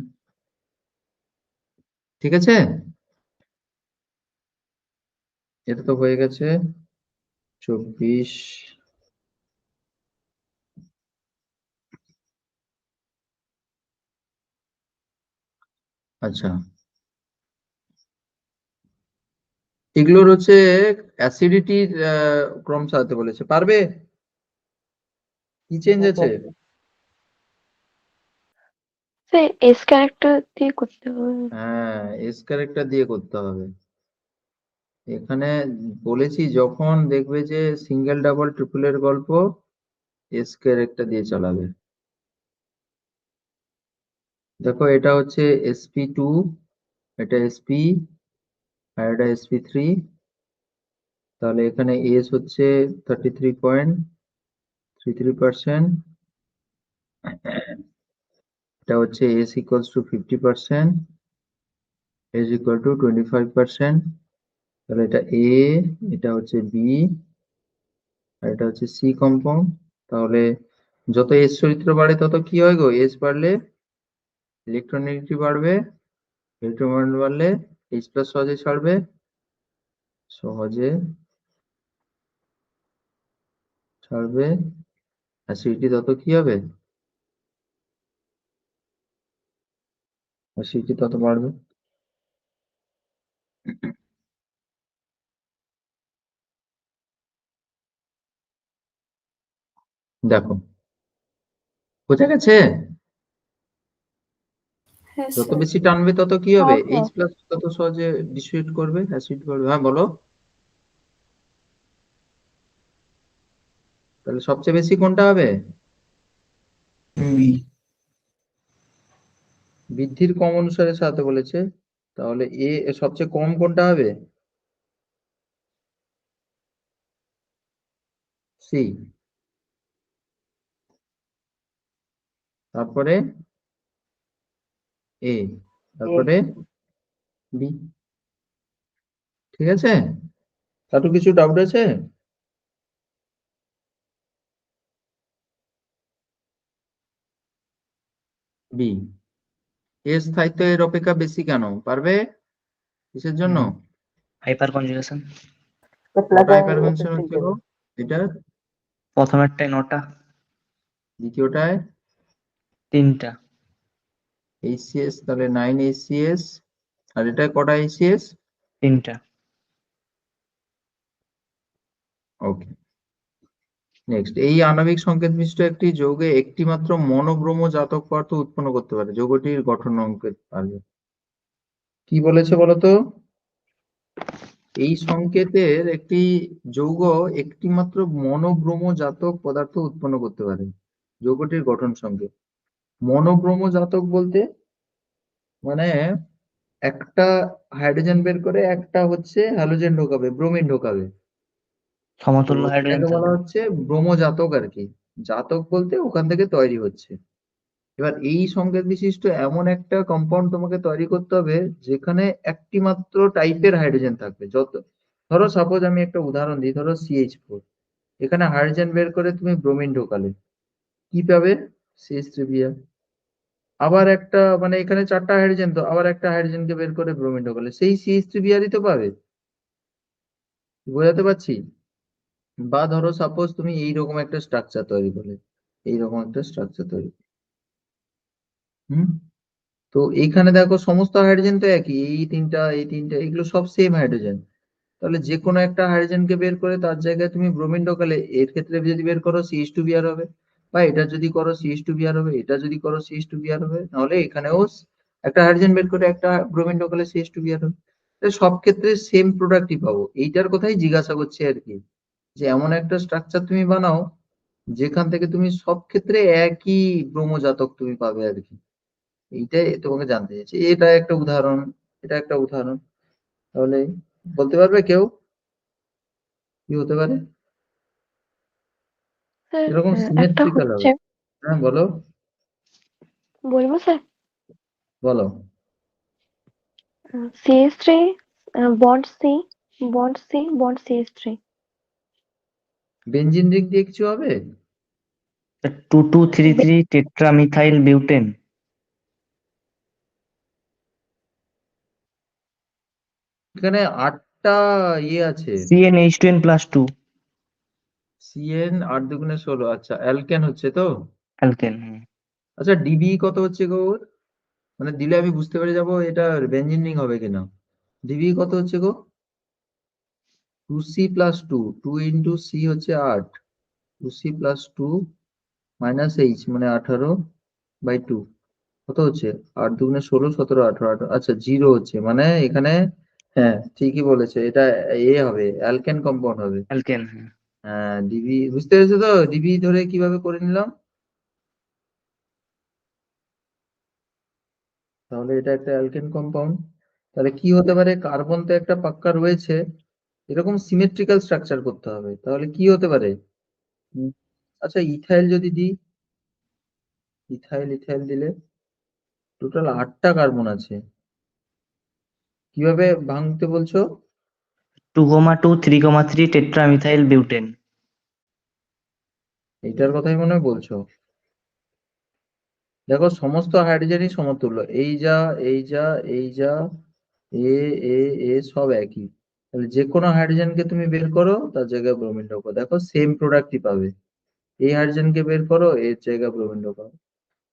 ঠিক আছে, এটা তো হয়ে গেছে 24। আচ্ছা, এগুলোর হচ্ছে অ্যাসিডিটির ক্রম সাজাতে বলেছে, পারবে? কি চেঞ্জ আছে? স্যার এস ক্যারেক্টার দিয়ে করতে হবে। হ্যাঁ, এস ক্যারেক্টার দিয়ে করতে হবে। এখানে বলেছি যখন দেখবে যে সিঙ্গেল ডাবল ট্রিপলের গল্প, এস ক্যারেক্টার দিয়ে চালাবে। দেখো এটা হচ্ছে sp2, এটা sp, আর এটা sp3। তাহলে এখানে এস হচ্ছে 33.33%, এটা হচ্ছে S equals to 50%, S equal to 25%। তাহলে এটা এ, এটা হচ্ছে বি, আর এটা হচ্ছে সি কম্পাউন্ড। তাহলে যত এস চরিত্র বাড়ে তত কি হয় গো? এস বাড়লে ইলেকট্রননেগেটিভিটি বাড়বে, ইলেকট্রন বাড়লে এইচ প্লাস সহজে ছাড়বে, সহজে ছাড়বে, অ্যাসিডিটি তত কি হবে? অ্যাসিডিটি তত বাড়বে। দেখো বোঝা গেছে? হ্যাঁ যত স্যার। বেশি টানবে তত কি হবে? হ্যাঁ এইচ স্যার। প্লাস তত সহজে ডিসোসিয়েট করবে, অ্যাসিড করবে। হ্যাঁ বলো, তাহলে সবচেয়ে বেশি কোনটা হবে? বৃদ্ধির কম অনুসারে সাজাতে বলেছে, তাহলে এ সবচেয়ে কম কোনটা হবে? সি, তারপরে এ, তারপরে বি। ঠিক আছে, তারও কিছু ডাউট আছে? বি, এর স্থায়িত্ব এর অপেক্ষা বেশি কেন? পারবে? কিসের জন্য? Hyper conjugation. কটা হাইপারকনজুগেশন হচ্ছে গো? এটা প্রথমেরটায় 9টা, দ্বিতীয়টায় 3টা, এইচসিএস, তাহলে 9 এইচসিএস। আর এটা কটা এইচসিএস? 3টা। ওকে, নেক্সট, এই আণবিক সংকেত বিশিষ্ট একটি যৌগে একটি মাত্র মনোব্রোম জাতক পদার্থ উৎপন্ন করতে পারে, যৌগটির গঠন সংকেত পারবে। কি বলেছে বলতো? এই সংকেতের একটি যৌগ একটি মাত্র মনোব্রোম জাতক পদার্থ উৎপন্ন করতে পারে, যৌগটির গঠন সংকেত। মনোব্রোম জাতক বলতে মানে একটা হাইড্রোজেন বের করে একটা হচ্ছে হ্যালোজেন ঢোকাবে, ব্রোমিন ঢোকাবে, তো সমতুল্য হাইড্রোজেন এটাকে বলা থাকবে। হচ্ছে ব্রোমজাতক আর কি। জাতক বলতে ওখান থেকে তৈরি হচ্ছে। এবার এই সংকেত বিশিষ্ট এমন একটা কম্পাউন্ড তোমাকে তৈরি করতে হবে যেখানে একটি মাত্র টাইপের হাইড্রোজেন থাকবে। যত, ধরো সাপোজ আমি একটা উদাহরণ দিই, ধরো CH4, এখানে হাইড্রোজেন বের করে তুমি ব্রোমিন ঢোকালে, কি পাবে? CH3Br। আবার একটা মানে এখানে 4টা হাইড্রোজেন, তো আবার একটা হাইড্রোজেনকে বের করে ব্রোমিন ঢোকালে সেই CH3Br-ই তো পাবে। বোঝাতে পারছি? বা ধরো সাপোজ তুমি এইরকম একটা স্ট্রাকচার তৈরি করলে, এইরকম একটা স্ট্রাকচার তৈরি, হুম। তো এইখানে দেখো সমস্ত হাইড্রোজেন তো একই, এই তিনটা এগুলো সব সেম হাইড্রোজেন। তাহলে যে কোনো একটা হাইড্রোজেনকে বের করে তার জায়গায় তুমি ব্রোমিন ঢোকালে, এর ক্ষেত্রে যদি বের করো CH2Br হবে, বা এটা যদি করো CH2Br হবে, এটা যদি করো CH2Br হবে, নাহলে এখানেও একটা হাইড্রোজেন বের করে একটা ব্রোমিন ঢোকালে CH2Br হবে। তো সব ক্ষেত্রে সেম প্রোডাক্টই পাবো, এইটার কথাই জিজ্ঞাসা করছে আর কি, যে এমন একটা স্ট্রাকচার তুমি বানাও যেখান থেকে তুমি সব ক্ষেত্রে একই ব্রোমোজাতক তুমি পাবে আর কি। এইটাই তোমাকে জানতে চাইছি, এটা একটা উদাহরণ, এটা একটা উদাহরণ। তাহলে বলতে পারবে কেউ কি হতে পারে? স্যার এরকম একটা সিমেট্রিক্যাল হচ্ছে, হবে। হ্যাঁ বলো, বলবো স্যার? বলো। CH3 bond C, bond C, bond CH3। Benzene ring দিয়ে কিছু হবে? 2233 টেট্রামিথাইল বিউটেন। এখানে 8টা ইয়ে আছে। CnH2n+2 CN 8 × 2 = 16, আচ্ছা অ্যালকেন হচ্ছে তো। অ্যালকেন। আচ্ছা ডিবি কত হচ্ছে গো ওর? মানে দিলে আমি বুঝতে পেরে যাবো এটা বেঞ্জিন রিং হবে কিনা। ডিবি কত হচ্ছে গো? 2C+2, 2 × C হচ্ছে 8, 2C+2 - H মানে 18/2 কত হচ্ছে? 8 × 2 = 16, 17, 18, 18, আচ্ছা 0 হচ্ছে মানে এখানে। হ্যাঁ ঠিকই বলেছে, এটা হবে, অ্যালকেন কম্পাউন্ড হবে। অ্যালকেন। হ্যাঁ ডিবি বুঝতে পেরেছো তো, ডিবি ধরে কিভাবে করে নিলাম। তাহলে এটা একটা অ্যালকেন কম্পাউন্ড। তাহলে কি হতে পারে, কার্বন তো একটা পাক্কা রয়েছে, এরকম সিমেট্রিক্যাল স্ট্রাকচার করতে হবে, তাহলে কি হতে পারে? আচ্ছা ইথাইল যদি দিই, ইথাইল দিলে টোটাল 8টা কার্বন আছে, কিভাবে ভাঙতে বলছো? 2,2 3,3 টেট্রামিথাইল বিউটেন। এইটার কথাই মনে হয় বলছো। দেখো সমস্ত হাইড্রোজেনই সমতুল্য, এই যা এ এ এ সব একই। তাহলে যে কোনো হাইড্রোজেনকে তুমি বের করো তার জায়গায় ব্রোমিন ঢোকাও, দেখো সেম প্রোডাক্টই পাবে। এই হাইড্রোজেনকে বের করো, এর জায়গায় ব্রোমিন ঢোকাও।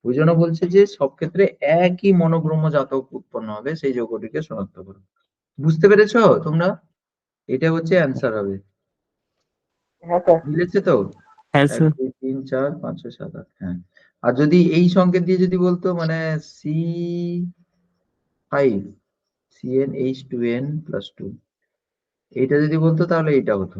ওই জন্য বলছে যে সব ক্ষেত্রে একই মনোব্রহ্ম জাতক উৎপন্ন হবে, সেই যৌগটিকে শনাক্ত করো। বুঝতে পেরেছো তোমরা? এটা হচ্ছে অ্যান্সার হবে। হ্যাঁ স্যার। মিলেছে তো? হ্যাঁ 1 স্যার। 2 3 4 5 6 7 8, হ্যাঁ। আর যদি এই সংকেত দিয়ে যদি বলতো মানে C5, CnH2n+2, এইটা যদি বলতো তাহলে এইটা হতো।